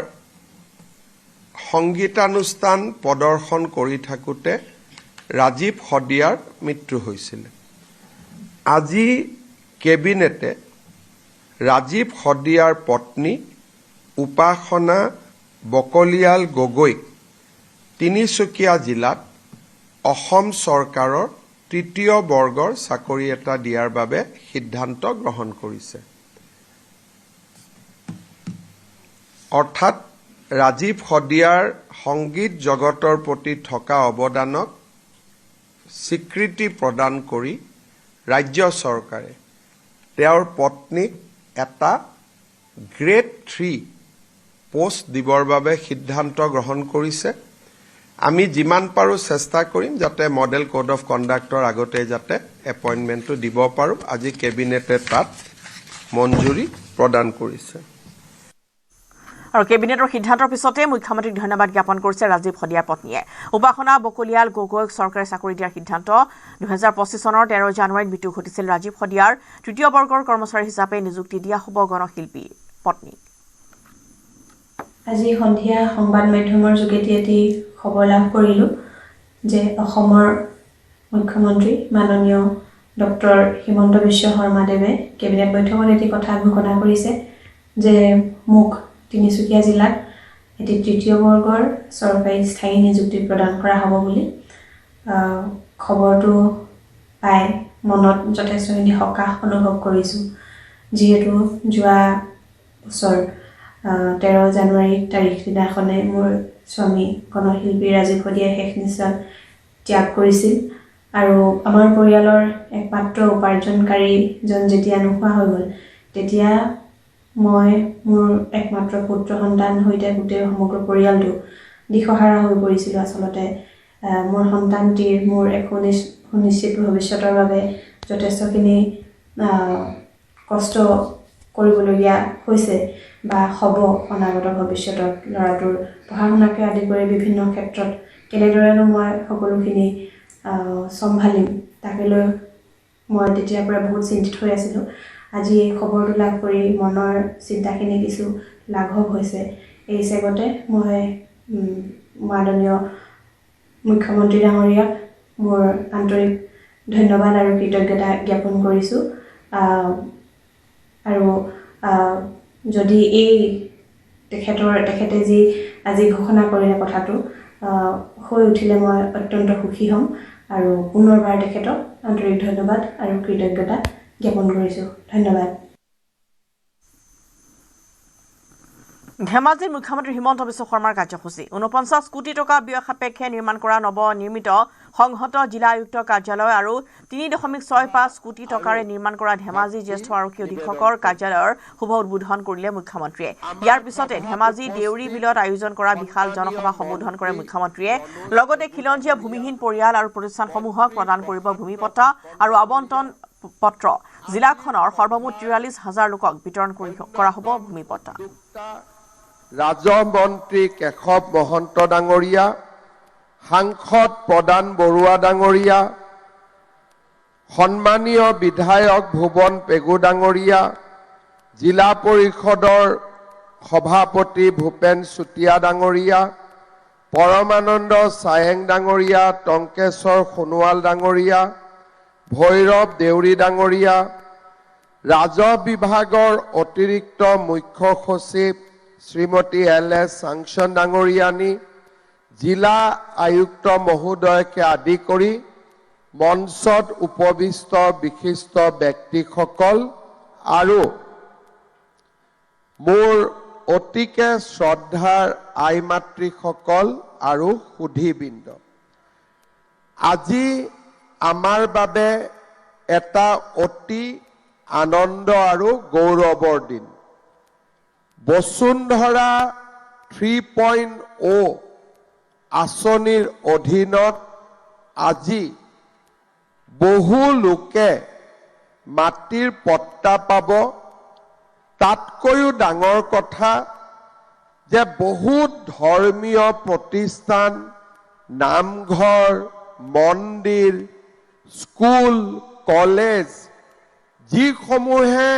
সংগীতানুষ্ঠান প্ৰদৰ্শন কৰি থাকোঁতে ৰাজীৱ শদিয়াৰ মৃত্যু হৈছিল আজি কেবিনেটে ৰাজীৱ শদিয়াৰ পত্নী উপাসনা বকলিয়াল গগৈক তিনিচুকীয়া জিলাত অসম চৰকাৰৰ তৃতীয় বৰ্গৰ চাকৰি এটা দিয়াৰ বাবে সিদ্ধান্ত গ্ৰহণ কৰিছে অৰ্থাৎ ৰাজীৱ শদিয়াৰ সংগীত জগতৰ প্ৰতি থকা অৱদানক স্বীকৃতি প্ৰদান কৰি ৰাজ্য চৰকাৰে তেওঁৰ পত্নীক এটা গ্ৰেড 3 পোষ্ট দিবৰ বাবে সিদ্ধান্ত গ্ৰহণ কৰিছে আমি যিমান পাৰো চেষ্টা কৰিম যাতে মডেল কোড অফ কণ্ডাক্টৰ আগতে যাতে এপইণ্টমেণ্টটো দিব পাৰো আজি কেবিনেটে তাত মঞ্জুৰি প্ৰদান কৰিছে আৰু কেবিনেটৰ সিদ্ধান্তৰ পিছতে মুখ্যমন্ত্ৰীক ধন্যবাদ জ্ঞাপন কৰিছে ৰাজীৱ শদিয়াৰ পত্নীয়ে উপাসনা বকলিয়াল গগৈক চৰকাৰী চাকৰি দিয়াৰ সিদ্ধান্ত 2025 চনৰ 13 জানুৱাৰীত মৃত্যু ঘটিছিল ৰাজীৱ শদিয়াৰ তৃতীয় বৰ্গৰ কৰ্মচাৰী হিচাপে নিযুক্তি দিয়া হ'ব গণশিল্পী পত্নী আজি সন্ধিয়া সংবাদ মাধ্যমৰ যোগেদি এটি খবৰ লাভ কৰিলোঁ যে অসমৰ মুখ্যমন্ত্ৰী মাননীয় ডক্টৰ হিমন্ত বিশ্ব শৰ্মাদেৱে কেবিনেট বৈঠকত এটি কথা ঘোষণা কৰিছে যে মোক তিনিচুকীয়া জিলাত এটি তৃতীয় বৰ্গৰ চৰকাৰী স্থায়ী নিযুক্তি প্ৰদান কৰা হ'ব বুলি খবৰটো পাই মনত যথেষ্টখিনি সকাহ অনুভৱ কৰিছোঁ যিহেতু যোৱা বছৰ 13 জানুৱাৰী তাৰিখ দিনাখনে মোৰ স্বামী গণশিল্পী ৰাজীৱ শদিয়াই শেষ নিশ্বাস ত্যাগ কৰিছিল আৰু আমাৰ পৰিয়ালৰ একমাত্ৰ উপাৰ্জনকাৰীজন যেতিয়া নোহোৱা হৈ গ'ল তেতিয়া মই মোৰ একমাত্ৰ পুত্ৰ সন্তান সৈতে গোটেই সমগ্ৰ পৰিয়ালটো দিশহাৰা হৈ পৰিছিলোঁ আচলতে মোৰ সন্তানটিৰ মোৰ এক সুনিশ্চিত ভৱিষ্যতৰ বাবে যথেষ্টখিনি কষ্ট কৰিবলগীয়া হৈছে বা হ'ব অনাগত ভৱিষ্যতত ল'ৰাটোৰ পঢ়া শুনাকে আদি কৰি বিভিন্ন ক্ষেত্ৰত কেনেদৰেনো মই সকলোখিনি চম্ভালিম তাকে লৈ মই তেতিয়াৰ পৰা বহুত চিন্তিত হৈ আছিলোঁ আজি এই খবৰটো লাভ কৰি মনৰ চিন্তাখিনি কিছু লাঘৱ হৈছে এই হিচাপতে মই মাননীয় মুখ্যমন্ত্ৰী ডাঙৰীয়াক মোৰ আন্তৰিক ধন্যবাদ আৰু কৃতজ্ঞতা জ্ঞাপন কৰিছোঁ আৰু যদি এই তেখেতে যি আজি ঘোষণা কৰিলে কথাটো হৈ উঠিলে মই অত্যন্ত সুখী হ'ম আৰু পুনৰবাৰ তেখেতক আন্তৰিক ধন্যবাদ আৰু কৃতজ্ঞতা জ্ঞাপন কৰিছোঁ ধন্যবাদ ধেমাজিৰ মুখ্যমন্ত্ৰী হিমন্ত বিশ্ব শৰ্মাৰ কাৰ্যসূচী 49 কোটি টকা ব্যয় সাপেক্ষে নিৰ্মাণ কৰা নৱনিৰ্মিত সংহত জিলা আয়ুক্তৰ কাৰ্যালয় আৰু 3.65 কোটি টকাৰে নিৰ্মাণ কৰা ধেমাজি জ্যেষ্ঠ আৰক্ষী অধীক্ষকৰ কাৰ্যালয়ৰ শুভ উদ্বোধন কৰিলে মুখ্যমন্ত্ৰীয়ে ইয়াৰ পিছতে ধেমাজি দেউৰী বিলত আয়োজন কৰা বিশাল জনসভা সম্বোধন কৰে মুখ্যমন্ত্ৰীয়ে লগতে খিলঞ্জীয়া ভূমিহীন পৰিয়াল আৰু প্ৰতিষ্ঠানসমূহক প্ৰদান কৰিব ভূমিপট্টা আৰু আবণ্টন পত্ৰ জিলাখনৰ সৰ্বমুঠ 43,000 লোকক বিতৰণ কৰা হ'ব ভূমিপট্টা ৰাজহ মন্ত্ৰী কেশৱ মহন্ত ডাঙৰীয়া সাংসদ প্ৰদান বৰুৱা ডাঙৰীয়া সন্মানীয় বিধায়ক ভুৱন পেগু ডাঙৰীয়া জিলা পৰিষদৰ সভাপতি ভূপেন চুতীয়া ডাঙৰীয়া পৰমানন্দ চায়েং ডাঙৰীয়া টংকেশ্বৰ সোণোৱাল ডাঙৰীয়া ভৈৰৱ দেউৰী ডাঙৰীয়া ৰাজহ বিভাগৰ অতিৰিক্ত মুখ্য সচিব শ্ৰীমতী LS চাংচন ডাঙৰীয়ানী জিলা আয়ুক্ত মহোদয়কে আদি কৰি মঞ্চত উপবিষ্ট বিশিষ্ট ব্যক্তিসকল আৰু মোৰ অতিকে শ্ৰদ্ধাৰ আই মাতৃসকল আৰু সুধীবৃন্দ আজি আমাৰ বাবে এটা অতি আনন্দ আৰু গৌৰৱৰ দিন বসুন্ধৰা 3.0 আঁচনিৰ অধীনত আজি বহু লোকে মাটিৰ পট্টা পাব তাতকৈও ডাঙৰ কথা যে বহুত ধৰ্মীয় প্ৰতিষ্ঠান নামঘৰ মন্দিৰ স্কুল কলেজ যিসমূহে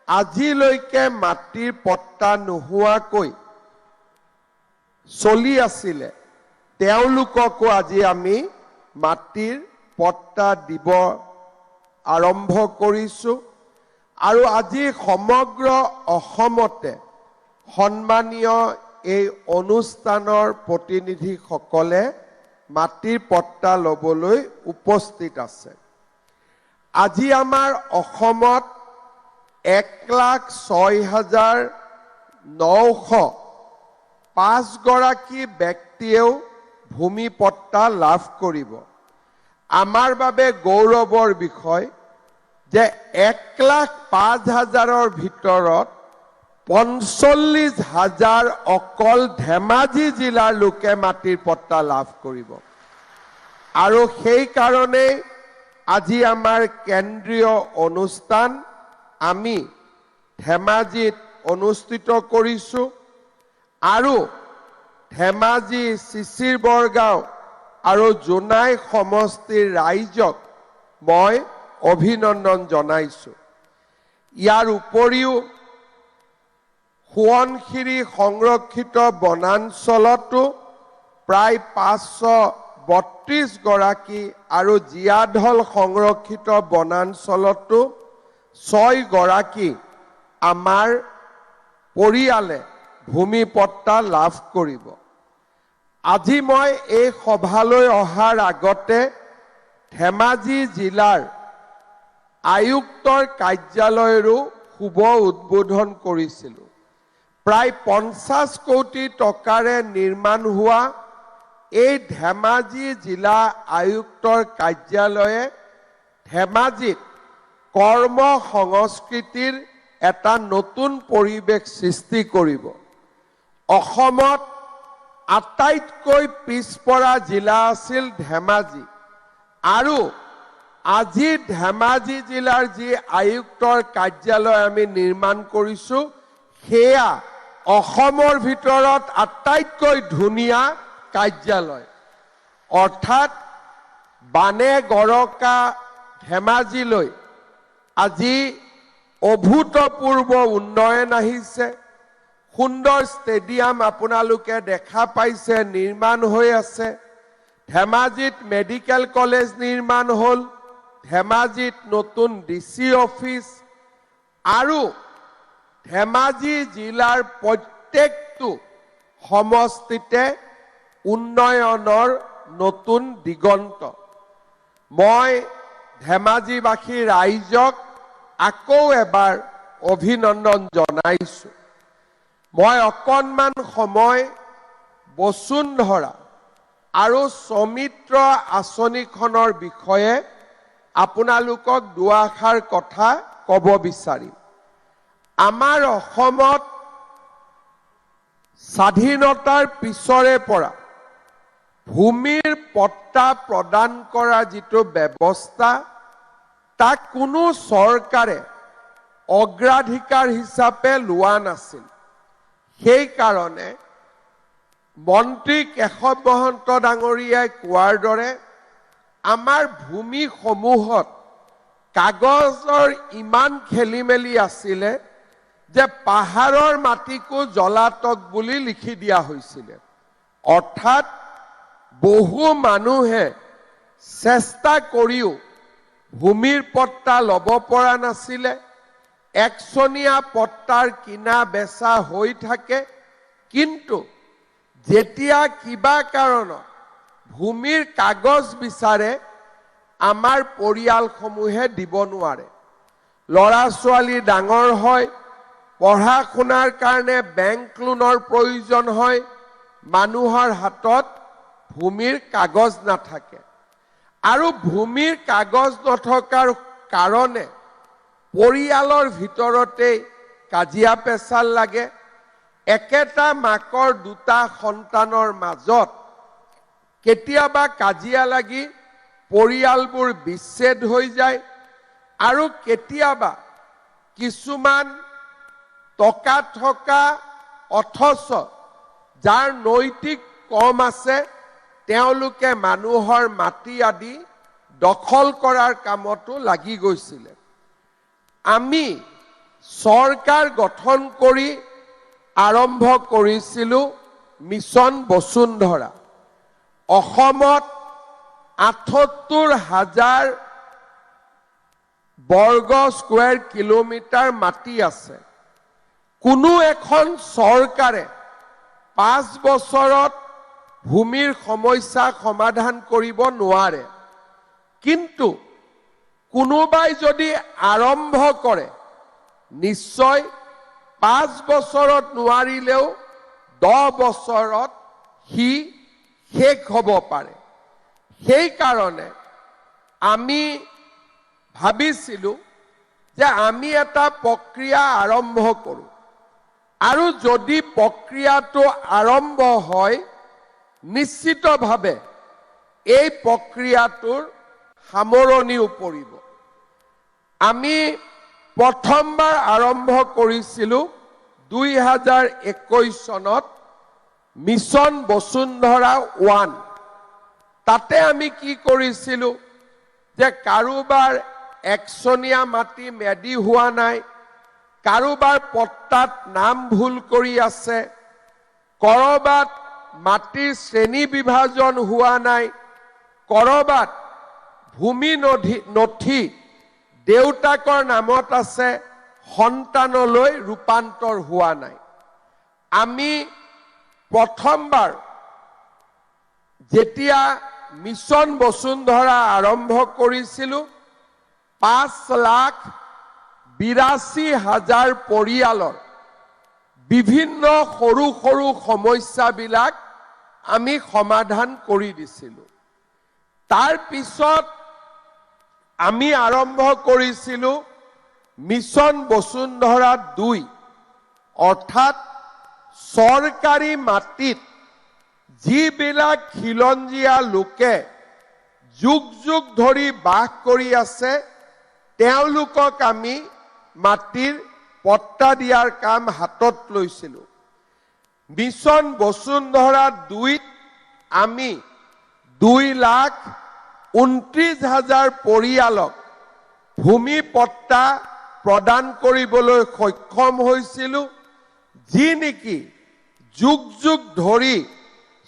আজিলৈকে মাটিৰ পট্টা নোহোৱাকৈ চলি আছিলে তেওঁলোককো আজি আমি মাটিৰ পট্টা দিব আৰম্ভ কৰিছোঁ আৰু আজি সমগ্ৰ অসমতে সন্মানীয় এই অনুষ্ঠানৰ প্ৰতিনিধিসকলে মাটিৰ পট্টা ল'বলৈ উপস্থিত আছে আজি আমাৰ অসমত 1,06,905 গৰাকী ব্যক্তিয়েও ভূমি পট্টা লাভ কৰিব আমাৰ বাবে গৌৰৱৰ বিষয় যে 1,05,000ৰ ভিতৰত 45,000 অকল ধেমাজি জিলাৰ লোকে মাটিৰ পট্টা লাভ কৰিব আৰু সেই কাৰণে আজি আমাৰ কেন্দ্ৰীয় অনুষ্ঠান আমি ধেমাজিত অনুষ্ঠিত কৰিছোঁ আৰু ধেমাজি চিচিৰ বৰগাঁও আৰু জোনাই সমষ্টিৰ ৰাইজক মই অভিনন্দন জনাইছোঁ ইয়াৰ উপৰিও সোৱণশিৰি সংৰক্ষিত বনাঞ্চলতো প্ৰায় 532 গৰাকী আৰু জীয়াঢল সংৰক্ষিত বনাঞ্চলতো 6 গৰাকী আমাৰ পৰিয়ালে ভূমি পট্টা লাভ কৰিব আজি মই এই সভালৈ অহাৰ আগতে ধেমাজি জিলাৰ আয়ুক্তৰ কাৰ্যালয়ৰো শুভ উদ্বোধন কৰিছিলোঁ প্ৰায় 50 কোটি টকাৰে নিৰ্মাণ হোৱা এই ধেমাজি জিলা আয়ুক্তৰ কাৰ্যালয়ে ধেমাজিত কৰ্ম সংস্কৃতিৰ এটা নতুন পৰিৱেশ সৃষ্টি কৰিব অসমত আটাইতকৈ পিছপৰা জিলা আছিল ধেমাজি আৰু আজি ধেমাজি জিলাৰ যি আয়ুক্তৰ কাৰ্যালয় আমি নিৰ্মাণ কৰিছোঁ সেয়া অসমৰ ভিতৰত আটাইতকৈ ধুনীয়া কাৰ্যালয় অৰ্থাৎ বানে গৰকা ধেমাজিলৈ আজি অভূতপূৰ্ব উন্নয়ন আহিছে সুন্দৰ ষ্টেডিয়াম আপোনালোকে দেখা পাইছে নিৰ্মাণ হৈ আছে ধেমাজিত মেডিকেল কলেজ নিৰ্মাণ হ'ল ধেমাজিত নতুন DC অফিচ আৰু ধেমাজি জিলাৰ প্ৰত্যেকটো সমষ্টিতে উন্নয়নৰ নতুন দিগন্ত মই ধেমাজিবাসী ৰাইজক আকৌ এবাৰ অভিনন্দন জনাইছোঁ মই অকণমান সময় বসুন্ধৰা আৰু সমিত্ৰ আঁচনিখনৰ বিষয়ে আপোনালোকক দুআষাৰ কথা ক'ব বিচাৰিম। আমাৰ অসমত স্বাধীনতাৰ পিছৰে পৰা ভূমিৰ পট্টা প্ৰদান কৰা যিটো ব্যৱস্থা তাক কোনো চৰকাৰে অগ্ৰাধিকাৰ হিচাপে লোৱা নাছিল। সেইকাৰণে মন্ত্ৰী কেশৱ মহন্ত ডাঙৰীয়াই কোৱাৰ দৰে আমাৰ ভূমিসমূহত কাগজৰ ইমান খেলি মেলি আছিলে যে পাহাৰৰ মাটিকো জলাতক বুলি লিখি দিয়া হৈছিলে। অৰ্থাৎ বহু মানুহে চেষ্টা কৰিও ভূমিৰ পট্টা ল'ব পৰা নাছিলে। একচনীয়া পট্টাৰ কিনা বেচা হৈ থাকে, কিন্তু যেতিয়া কিবা কাৰণত ভূমিৰ কাগজ বিচাৰে আমাৰ পৰিয়ালসমূহে দিব নোৱাৰে। ল'ৰা ছোৱালী ডাঙৰ হয়, পঢ়া শুনাৰ কাৰণে বেংক লোনৰ প্ৰয়োজন হয়, মানুহৰ হাতত ভূমিৰ কাগজ নাথাকে। আৰু ভূমিৰ কাগজ নথকাৰ কাৰণে পৰিয়ালৰ ভিতৰতেই কাজিয়া পেচাল লাগে। একেটা মাকৰ দুটা সন্তানৰ মাজত কেতিয়াবা কাজিয়া লাগি পৰিয়ালবোৰ বিচ্ছেদ হৈ যায়। আৰু কেতিয়াবা কিছুমান টকা থকা অথচ যাৰ নৈতিক কম আছে তেওঁলোকে মানুহৰ মাটি আদি দখল কৰাৰ কামতো লাগি গৈছিলে। আমি চৰকাৰ গঠন কৰি আৰম্ভ কৰিছিলোঁ মিছন বসুন্ধৰা। অসমত ৭৮,০০০ বৰ্গ স্কোৱাৰ কিলোমিটাৰ মাটি আছে। কোনো এখন চৰকাৰে ৫ বছৰত ভূমিৰ সমস্যা সমাধান কৰিব নোৱাৰে। কিন্তু কোনোবাই যদি আৰম্ভ কৰে নিশ্চয় ৫ বছৰত নোৱাৰিলেও ১০ বছৰত সি শেষ হ'ব পাৰে। সেইকাৰণে আমি ভাবিছিলোঁ যে আমি এটা প্ৰক্ৰিয়া আৰম্ভ কৰোঁ, আৰু যদি প্ৰক্ৰিয়াটো আৰম্ভ হয় নিশ্চিতভাৱে এই প্ৰক্ৰিয়াটোৰ সামৰণিও পৰিব। আমি প্ৰথমবাৰ আৰম্ভ কৰিছিলোঁ ২০২১ চনত মিছন বসুন্ধৰা 1। তাতে আমি কি কৰিছিলোঁ যে কাৰোবাৰ একচনীয়া মাটি মেদি হোৱা নাই, কাৰোবাৰ পট্টাত নাম ভুল কৰি আছে, কৰবাত মাটিৰ শ্ৰেণী বিভাজন হোৱা নাই, কৰবাত ভূমি নথি দেউতাকৰ নামত আছে, সন্তানলৈ ৰূপান্তৰ হোৱা নাই। আমি প্ৰথমবাৰ যেতিয়া মিছন বসুন্ধৰা আৰম্ভ কৰিছিলোঁ ৫,৮২,০০০ পৰিয়ালৰ বিভিন্ন সৰু সৰু সমস্যাবিলাক আমি সমাধান কৰি দিছিলোঁ। তাৰ পিছত আমি আৰম্ভ কৰিছিলোঁ মিছন বসুন্ধৰা ২, অৰ্থাৎ চৰকাৰী মাটিত যিবিলাক খিলঞ্জীয়া লোকে যুগ যুগ ধৰি বাস কৰি আছে তেওঁলোকক আমি মাটিৰ পট্টা দিয়াৰ কাম হাতত লৈছিলোঁ। মিছন বসুন্ধৰা ২ত আমি ২,২৯,০০০ পৰিয়ালক ভূমি পট্টা প্ৰদান কৰিবলৈ সক্ষম হৈছিলোঁ, যি নেকি যুগ যুগ ধৰি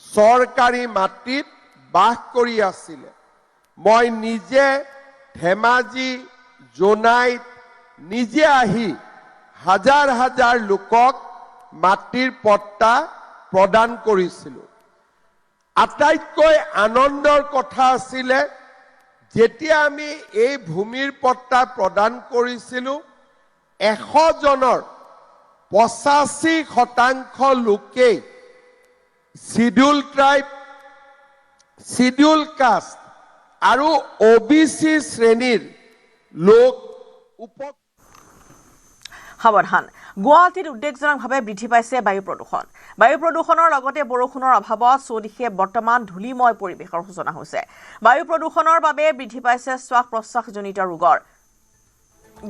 চৰকাৰী মাটিত বাস কৰি আছিলে। মই নিজে ধেমাজি, জোনাইত নিজে আহি হাজাৰ হাজাৰ লোকক মাটিৰ পট্টা প্ৰদান কৰিছিলোঁ। আটাইতকৈ আনন্দৰ কথা আছিলে যেতিয়া আমি এই ভূমিৰ পট্টা প্ৰদান কৰিছিলোঁ ১০০ জনৰ ৮৫% লোকেই শিডিউল ট্ৰাইব, শিডিউল কাষ্ট আৰু OBC শ্ৰেণীৰ লোক সাৱধান গুৱাহাটীত উদ্বেগজনকভাৱে বৃদ্ধি পাইছে বায়ু প্ৰদূষণ বায়ু প্ৰদূষণৰ লগতে বৰষুণৰ অভাৱত চৌদিশে বৰ্তমান ধূলিময় পৰিৱেশৰ সূচনা হৈছে বায়ু প্ৰদূষণৰ বাবে বৃদ্ধি পাইছে শ্বাস প্ৰশ্বাসজনিত ৰোগৰ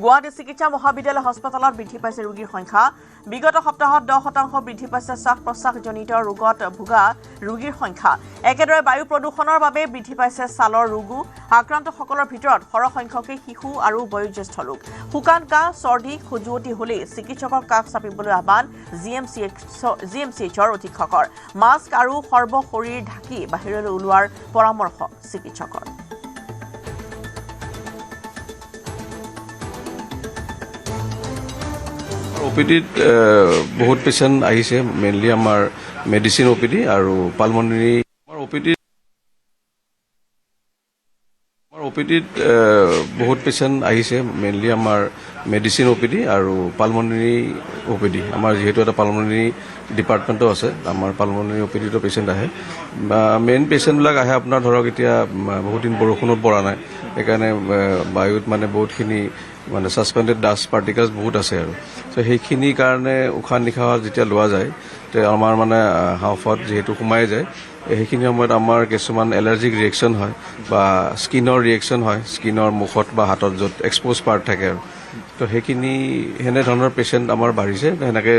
গুৱাহাটী চিকিৎসা মহাবিদ্যালয় হাস্পতালত বৃদ্ধি পাইছে ৰোগীৰ সংখ্যা বিগত সপ্তাহত 10% বৃদ্ধি পাইছে শ্বাস প্ৰশ্বাসজনিত ৰোগত ভোগা ৰোগীৰ সংখ্যা একেদৰে বায়ু প্ৰদূষণৰ বাবে বৃদ্ধি পাইছে ছালৰ ৰোগো আক্ৰান্তসকলৰ ভিতৰত সৰহ সংখ্যকে শিশু আৰু বয়োজ্যেষ্ঠ লোক শুকান কাহ চৰ্দি খজুৱতি হ'লে চিকিৎসকৰ কাষ চাপিবলৈ আহ্বান জিএমচিএইচৰ অধীক্ষকৰ মাস্ক আৰু সৰ্বশৰীৰ ঢাকি বাহিৰলৈ ওলোৱাৰ পৰামৰ্শ চিকিৎসকৰ OPDত বহুত পেচেণ্ট আহিছে মেইনলি আমাৰ মেডিচিন OPD আৰু পালমনাৰী OPDত বহুত পেচেণ্ট আহিছে মেইনলি আমাৰ মেডিচিন OPD আৰু পালমনাৰী OPD আমাৰ যিহেতু এটা পালমনাৰী ডিপাৰ্টমেণ্টো আছে আমাৰ পালমনাৰী OPDতো পেচেণ্ট আহে মেইন পেচেণ্টবিলাক আহে আপোনাৰ ধৰক এতিয়া বহুত দিন বৰষুণত পৰা নাই সেইকাৰণে বায়ুত মানে বহুতখিনি মানে ছাছপেণ্ডেড ডাষ্ট পাৰ্টিকলছ বহুত আছে আৰু তো সেইখিনিৰ কাৰণে উশাহ নিশাহ যেতিয়া লোৱা যায় তে আমাৰ মানে হাওঁফাওঁত যিহেতু সোমাই যায় সেইখিনি সময়ত আমাৰ কিছুমান এলাৰ্জিক ৰিয়েকশ্যন হয় বা স্কিনৰ ৰিয়েকশ্যন হয় স্কিনৰ মুখত বা হাতত য'ত এক্সপ'জ পাৰ্ট থাকে আৰু তো সেইখিনি সেনেধৰণৰ পেচেণ্ট আমাৰ বাঢ়িছে সেনেকৈ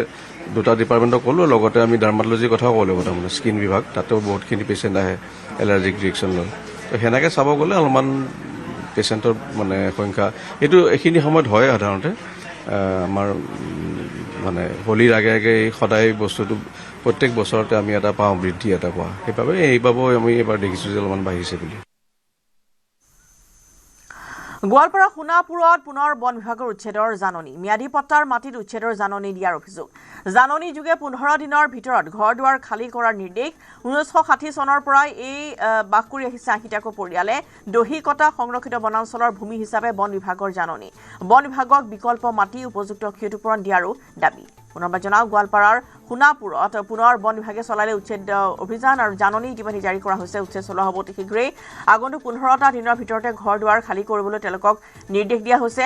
দুটা ডিপাৰ্টমেণ্টক ক'লোঁ লগতে আমি ডাৰ্মাটলজিৰ কথাও ক'লোঁ তাৰমানে স্কিন বিভাগ তাতেও বহুতখিনি পেচেণ্ট আহে এলাৰ্জিক ৰিয়েকশ্যন লৈ তো সেনেকৈ চাব গ'লে অলপমান পেচেণ্টৰ মানে সংখ্যা এইখিনি সময়ত হয় সাধাৰণতে আমাৰ মানে হোলীৰ আগে আগে সদায় বস্তুটো প্ৰত্যেক বছৰতে আমি এটা পাওঁ বৃদ্ধি এটা পোৱা সেইবাবে আমি এবাৰ দেখিছোঁ যে অলপমান বাঢ়িছে বুলি গোৱালপাৰা সোণাপুৰত পুনৰ বন বিভাগৰ উচ্ছেদৰ জাননী ম্যাদী পট্টাৰ মাটিত উচ্ছেদৰ জাননী দিয়াৰ অভিযোগ জাননী যোগে 15 দিনৰ ভিতৰত ঘৰ দুৱাৰ খালী কৰাৰ নিৰ্দেশ 1960 চনৰ পৰাই এই বাস কৰি আহিছে 80টাকৈ পৰিয়ালে দহি কটা সংৰক্ষিত বনাঞ্চলৰ ভূমি হিচাপে বন বিভাগৰ জাননী বন বিভাগক বিকল্প মাটি উপযুক্ত ক্ষতিপূৰণ দিয়াৰো দাবী পুনৰবাৰ জনাও গোৱালপাৰাৰ সোণাপুৰত পুনৰ বন বিভাগে চলালে উচ্ছেদ অভিযান আৰু জাননী ইতিমধ্যে জাৰি কৰা হৈছে উচ্ছেদ চলোৱা হ'ব অতি শীঘ্ৰেই আগন্তুক 15টা দিনৰ ভিতৰতে ঘৰ দুৱাৰ খালী কৰিবলৈ তেওঁলোকক নিৰ্দেশ দিয়া হৈছে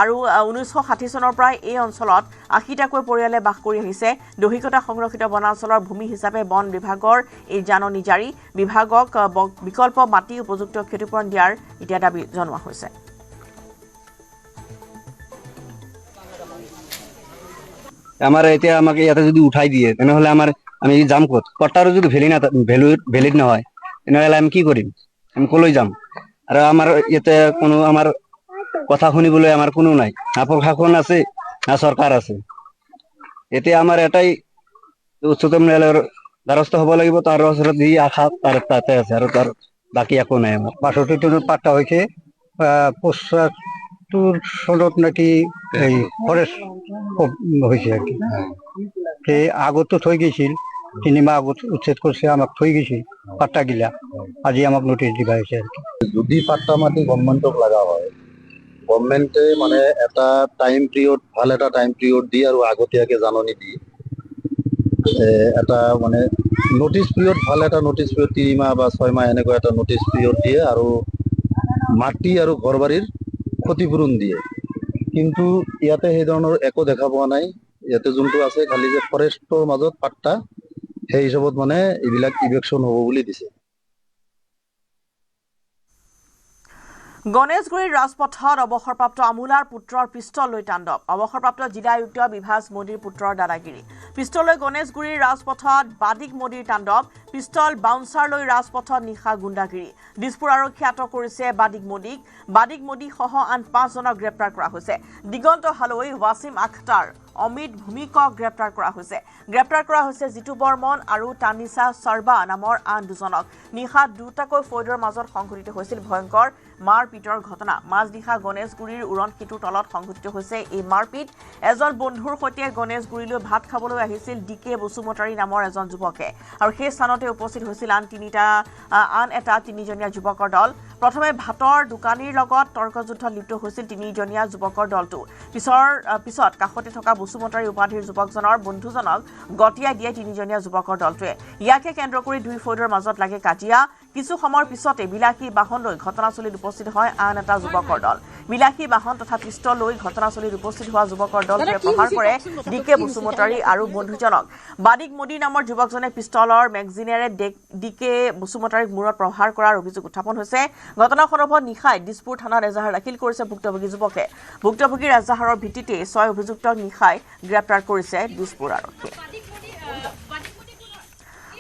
আৰু 1960 চনৰ পৰাই এই অঞ্চলত 80টাকৈ পৰিয়ালে বাস কৰি আহিছে দহিকটা সংৰক্ষিত বনাঞ্চলৰ ভূমি হিচাপে বন বিভাগৰ এই জাননী জাৰি বিভাগক বিকল্প মাটি উপযুক্ত ক্ষতিপূৰণ দিয়াৰ এতিয়া দাবী জনোৱা হৈছে আমাৰ এতিয়া আমাকে ইয়াতে যদি উঠাই দিয়ে তেনেহলে আমি যাম ক'ত পট্টাৰো যদি ভেলিড নহয় তেনেহলে আমি কি কৰিম আমি কলৈ যাম আৰু আমাৰ ইয়াতে কোনো আমাৰ কথা শুনিবলৈ আমাৰ কোনো নাই না প্ৰশাসন আছে না চৰকাৰ আছে এতিয়া আমাৰ এটাই উচ্চতম ন্যায়ালয়ৰ দ্বাৰস্থ হ'ব লাগিব তাৰ ওচৰত যি আশা তাৰ তাতে আছে আৰু তাৰ বাকী একো নাই আমাৰ ৬২ চনত পাট্টা হৈছে ৭৫ চনত নাকি এই ফৰেষ্ট হৈছে আর কি সেই আগতো থৈ গৈছিল 3 মাহ আগত উচ্ছেদ করছে আমাক থৈ গৈছিল পাট্টা গিলা আজি আমাক নোটিশ দিবা হৈছে আর কি যদি পাট্টা মাটি গভর্নমেন্টক লাগা হয় গভর্নমেন্টে মানে এটা টাইম পিরিয়ড ভাল এটা টাইম পিরিয়ড দিয়ে আৰু আগতীয়াকে জাননী দি এটা মানে নোটিশ পিৰিয়ড ভাল এটা নোটিশ পিৰিয়ড 3 মাহ বা 6 মাহ এনেকুৱা এটা নোটিশ পিৰিয়ড দিয়ে আৰু মাটি আৰু ঘৰবাৰীৰ ক্ষতিপূৰণ দিয়ে কিন্তু ইয়াতে সেই ধৰণৰ একো দেখা পোৱা নাই ইয়াতে যোনটো আছে খালি যে ফৰেষ্টৰ মাজত পাট্টা সেই হিচাপত মানে এইবিলাক ইভেকশ্যন হ'ব বুলি দিছে গণেশগুৰিৰ ৰাজপথত অৱসৰপ্ৰাপ্ত আমোলাৰ পুত্ৰৰ পিষ্টল লৈ তাণ্ডৱ অৱসৰপ্ৰাপ্ত জিলা আয়ুক্ত বিভাস মোদীৰ পুত্ৰৰ দাদাগিৰি পিষ্টল লৈ গণেশগুৰিৰ ৰাজপথত বাদিক মোদীৰ তাণ্ডৱ পিষ্টল বাউন্সাৰ লৈ ৰাজপথত নিশা গুণ্ডাগিৰি দিছপুৰ আৰক্ষী আটক কৰিছে বাদিক মোদী সহ আন 5জনক গ্ৰেপ্তাৰ কৰা হৈছে দিগন্ত হালৈ ৱাছিম আখতাৰ অমিত ভূমিকক গ্ৰেপ্তাৰ কৰা হৈছে জিতু বৰ্মন আৰু তানিছা সৰ্বা নামৰ আন 2জনক নিশা দুটাকৈ ফৈদৰ মাজত সংঘটিত হৈছিল ভয়ংকৰ মাৰপিটৰ ঘটনা মাজনিশা গণেশগুৰিৰ উৰণ সেতুৰ তলত সংঘটিত হৈছে এই মাৰপিট এজন বন্ধুৰ সৈতে গণেশগুৰিলৈ ভাত খাবলৈ আহিছিল ডিকে বসুমতাৰী নামৰ এজন যুৱকে আৰু সেই স্থানত আদালতে উপস্থিত হৈছিল আন এটা 3জনীয়া যুৱকৰ দল। প্ৰথমে ভাতৰ দোকানীৰ লগত তৰ্কযুদ্ধত লিপ্ত হৈছিল 3জনীয়া যুৱকৰ দলটো। পিছত কাষতে থকা বসুমতাৰী উপাধিৰ যুৱকজনৰ বন্ধুজনক গতিয়াই দিয়ে 3জনীয়া যুৱকৰ দলটোৱে। ইয়াকে কেন্দ্ৰ কৰি দুই ফৈদৰ মাজত লাগে কাজিয়া। কিছু সময়ৰ পিছতে বিলাসী বাহন লৈ ঘটনাস্থলীত উপস্থিত হয় আন এটা যুৱকৰ দল। বিলাসী বাহন তথা পিষ্টল লৈ ঘটনাস্থলীত উপস্থিত হোৱা যুৱকৰ দলটোৱে প্ৰহাৰ কৰে ডিকে বসুমতাৰী আৰু বন্ধুজনক। বাদিক মোদী নামৰ যুৱকজনে পিষ্টলৰ মেগজিনেৰে ডিকে বসুমতাৰীক মূৰত প্ৰহাৰ কৰাৰ অভিযোগ উত্থাপন হৈছে। ঘটনা সন্দৰ্ভত নিশাই দিছপুৰ থানাত এজাহাৰ দাখিল কৰিছে ভুক্তভোগী যুৱকে। ভুক্তভোগীৰ এজাহাৰৰ ভিত্তিতে 6 অভিযুক্তক নিশাই গ্ৰেপ্তাৰ কৰিছে দিছপুৰ আৰক্ষীয়ে।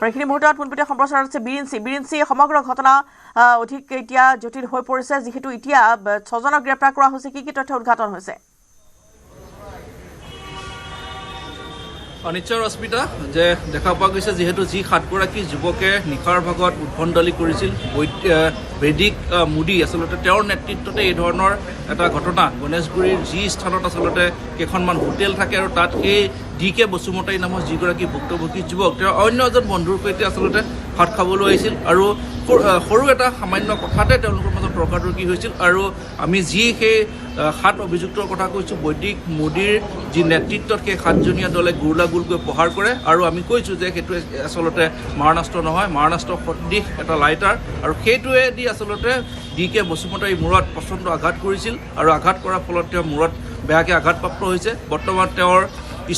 এইখিনি মুহূৰ্তত পোনপটীয়া সম্প্ৰচাৰ হৈছে বিৰিঞ্চি সমগ্ৰ ঘটনা অধিক এতিয়া জটিল হৈ পৰিছে, যিহেতু এতিয়া 6জনক গ্ৰেপ্তাৰ কৰা হৈছে। কি তথ্য উদ্ঘাটন হৈছে? নিশ্চয় ৰশ্মিতা, যে দেখা পোৱা গৈছে যিহেতু যি 7গৰাকী যুৱকে নিশাৰ ভাগত উদ্ভণ্ডালি কৰিছিল বেদিক মোদী, আচলতে তেওঁৰ নেতৃত্বতে এই ধৰণৰ এটা ঘটনা গণেশগুৰিৰ যি স্থানত আচলতে কেইখনমান হোটেল থাকে আৰু তাত সেই ডিকে বসুমতাৰী নামৰ যিগৰাকী ভুক্তভোগী যুৱক তেওঁৰ অন্য এজন বন্ধুৰ সৈতে আচলতে ভাত খাবলৈ আহিছিল আৰু সৰু এটা সামান্য কথাতে তেওঁলোকৰ মাজত তৰ্কাতৰ্কি হৈছিল। আৰু আমি যি সেই 7 অভিযুক্তৰ কথা কৈছোঁ, বৈদিক মোদীৰ যি নেতৃত্বত সেই 7জনীয়া দলে গুৰুলাগুলকৈ প্ৰহাৰ কৰে। আৰু আমি কৈছোঁ যে সেইটো আচলতে মাৰণাস্ত্ৰ নহয়, মাৰণাস্ত্ৰ সদৃশ এটা লাইটাৰ, আৰু সেইটোৱেদি আচলতে ডিকে বসুমতাৰীৰ মূৰত প্ৰচণ্ড আঘাত কৰিছিল আৰু আঘাত কৰাৰ ফলত তেওঁৰ মূৰত বেয়াকৈ আঘাতপ্ৰাপ্ত হৈছে। বৰ্তমান তেওঁৰ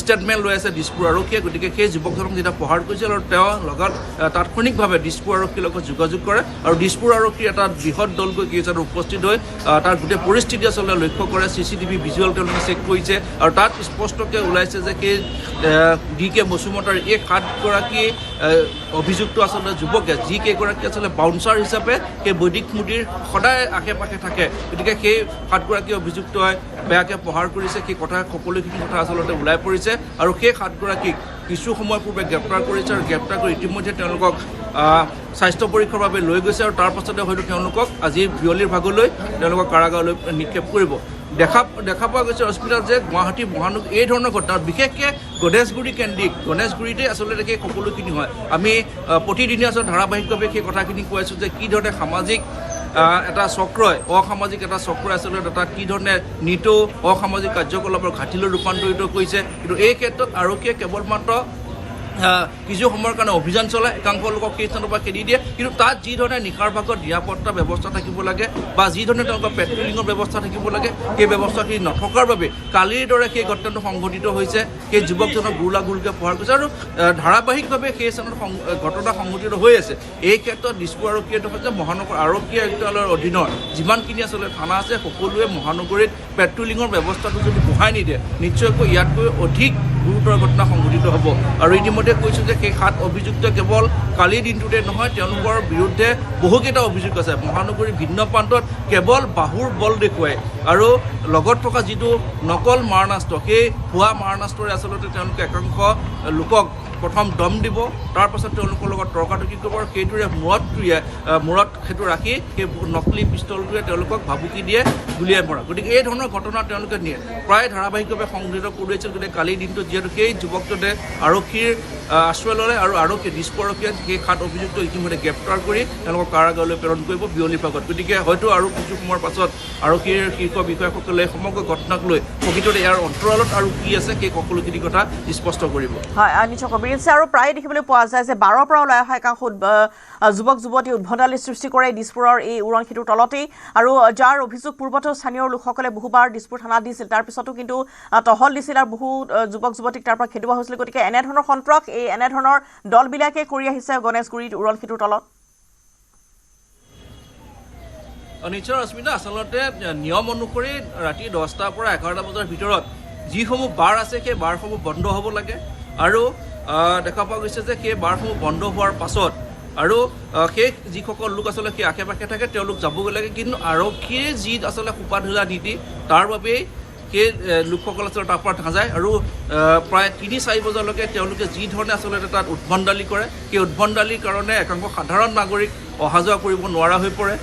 ষ্টেটমেণ্ট লৈ আছে দিছপুৰ আৰক্ষীয়ে। গতিকে সেই যুৱকজনক যেতিয়া প্ৰহাৰ কৰিছিল আৰু তেওঁ লগত তাৎক্ষণিকভাৱে দিছপুৰ আৰক্ষীৰ লগত যোগাযোগ কৰে আৰু দিছপুৰ আৰক্ষীৰ এটা বৃহৎ দল গৈ কেইজনে উপস্থিত হৈ তাৰ গোটেই পৰিস্থিতি আচলতে লক্ষ্য কৰে। CCTV ভিজুৱেল তেওঁলোকে চেক কৰিছে আৰু তাত স্পষ্টকৈ ওলাইছে যে সেই ডিকে বসুমতাৰী এই 7গৰাকী অভিযুক্ত আচলতে যুৱকে যি কেইগৰাকী আচলতে বাউন্সাৰ হিচাপে সেই বৈদিক মোদীৰ সদায় আশে পাশে থাকে। গতিকে সেই 7গৰাকী অভিযুক্তই বেয়াকৈ প্ৰহাৰ কৰিছে, সেই কথা সকলোখিনি কথা আচলতে ওলাই পৰিছে। আৰু সেই 7গৰাকীক কিছু সময় পূৰ্বে গ্ৰেপ্তাৰ কৰিছে আৰু গ্ৰেপ্তাৰ কৰি ইতিমধ্যে তেওঁলোকক স্বাস্থ্য পৰীক্ষাৰ বাবে লৈ গৈছে আৰু তাৰ পাছতে হয়তো তেওঁলোকক আজি বিয়লিৰ ভাগলৈ তেওঁলোকক কাৰাগাৰলৈ নিক্ষেপ কৰিব। দেখা পোৱা গৈছে ৰশ্মিতা যে গুৱাহাটী মহানগৰ এই ধৰণৰ ঘটনা বিশেষকৈ গণেশগুৰি কেন্দ্ৰিক, গণেশগুৰিতে আচলতে সেই সকলোখিনি হয়। আমি প্ৰতিদিনে আচলতে ধাৰাবাহিকভাৱে সেই কথাখিনি কৈ আছোঁ যে কি ধৰণে সামাজিক এটা চক্ৰই অসামাজিক এটা চক্ৰই আচলতে তাত কি ধৰণে নিতৌ অসামাজিক কাৰ্যকলাপৰ ঘাটিলৈ ৰূপান্তৰিত কৰিছে। কিন্তু এই ক্ষেত্ৰত আৰক্ষীয়ে কেৱল মাত্ৰ কিছু সময়ৰ কাৰণে অভিযান চলায়, একাংশ লোকক সেই স্থানৰ পৰা খেদি দিয়ে। কিন্তু তাত যি ধৰণে নিশাৰ ভাগত নিৰাপত্তা ব্যৱস্থা থাকিব লাগে বা যি ধৰণে তেওঁলোকৰ পেট্ৰলিঙৰ ব্যৱস্থা থাকিব লাগে, সেই ব্যৱস্থাখিনি নথকাৰ বাবে কালিৰ দৰে সেই ঘটনাটো সংঘটিত হৈছে। সেই যুৱকজনক গুৰুলাগুলকৈ প্ৰহাৰ কৰিছে আৰু ধাৰাবাহিকভাৱে সেই স্থানত ঘটনা সংঘটিত হৈ আছে। এই ক্ষেত্ৰত দিছপুৰ আৰক্ষীয়ে যে মহানগৰ আৰক্ষী আয়ুক্তালয়ৰ অধীনৰ যিমানখিনি আচলতে থানা আছে সকলোৱে মহানগৰীত পেট্ৰলিঙৰ ব্যৱস্থাটো যদি বঢ়াই নিদিয়ে নিশ্চয়কৈ ইয়াতকৈ অধিক গুৰুতৰ ঘটনা সংঘটিত হ'ব। আৰু ইতিমধ্যে কৈছোঁ যে সেই 7 অভিযুক্ত কেৱল কালিৰ দিনটোতে নহয়, তেওঁলোকৰ বিৰুদ্ধে বহুকেইটা অভিযোগ আছে। মহানগৰীৰ ভিন্ন প্ৰান্তত কেৱল বাহুৰ বল দেখুৱাই আৰু লগত থকা যিটো নকল মাৰণাস্ত্ৰ, সেই ভুৱা মাৰণাস্ত্ৰৰে আচলতে তেওঁলোকে একাংশ লোকক প্ৰথম দম দিব, তাৰ পাছত তেওঁলোকৰ লগত তৰ্কাতৰ্কি কৰিব আৰু সেইটোৰে মূৰত সেইটো ৰাখি সেই নকলি পিষ্টলটোৱে তেওঁলোকক ভাবুকি দিয়ে, গুলিয়াই মৰা। গতিকে এই ধৰণৰ ঘটনা তেওঁলোকে নিয়ে প্ৰায় ধাৰাবাহিকভাৱে সংঘটিত কৰি আহিছিল। গতিকে কালিৰ দিনটোত যিহেতু সেই যুৱকজনে আৰক্ষীৰ আশ্ৰয় ল'লে আৰু দিছপুৰ আৰক্ষীয়ে সেই 7 অভিযুক্ত ইতিমধ্যে গ্ৰেপ্তাৰ কৰি তেওঁলোকক কাৰাগাৰলৈ প্ৰেৰণ কৰিব বিয়লিৰ ভাগত। গতিকে হয়তো আৰু কিছু সময়ৰ পাছত আৰক্ষীৰ শীৰ্ষ বিষয়াসকলে সমগ্ৰ ঘটনাক লৈ প্ৰকৃততে ইয়াৰ অন্তৰালত আৰু কি আছে সেই সকলোখিনি কথা স্পষ্ট কৰিব। হয়, নিশ্চয় কবিৰিঞ্চি। আৰু প্ৰায়ে দেখিবলৈ পোৱা যায় যে 12ৰ পৰা ওলাই অহা একাংশ যুৱক যুৱতীয়ে উদ্ভণ্ডালি সৃষ্টি কৰে দিছপুৰৰ এই উৰণ সেতুৰ তলতেই, আৰু যাৰ অভিযোগ পূৰ্বতেও স্থানীয় লোকসকলে বহুবাৰ দিছপুৰ থানাত দিছিল, তাৰ পিছতো কিন্তু টহল দিছিল আৰু বহু যুৱক যুৱতীক তাৰ পৰা খেদোৱা হৈছিল। গতিকে এনেধৰণৰ সন্ত্ৰাস এনেধৰণৰ দলবিলাকে কৰি আহিছে গণেশগুৰিত উৰণ সেতুৰ তলত। নিশ্চয় ৰশ্মিতা, আচলতে নিয়ম অনুসৰি ৰাতি 10টাৰ পৰা 11টা বজাৰ ভিতৰত যিসমূহ বাৰ আছে সেই বাৰসমূহ বন্ধ হ'ব লাগে। আৰু দেখা পোৱা গৈছে যে সেই বাৰসমূহ বন্ধ হোৱাৰ পাছত আৰু সেই যিসকল লোক আচলতে সেই আশে পাশে থাকে তেওঁলোক যাবগৈ লাগে। কিন্তু আৰক্ষীৰ যি আচলতে সোপা ঢোলা নীতি, তাৰ বাবেই সেই লোকসকল আচলতে তাৰ পৰা নাযায় আৰু প্ৰায় 3-4 বজালৈকে তেওঁলোকে যি ধৰণে আচলতে তাত উদ্ভণ্ডালি কৰে, সেই উদ্ভণ্ডালিৰ কাৰণে একাংশ সাধাৰণ নাগৰিক অহা যোৱা কৰিব নোৱাৰা হৈ পৰে।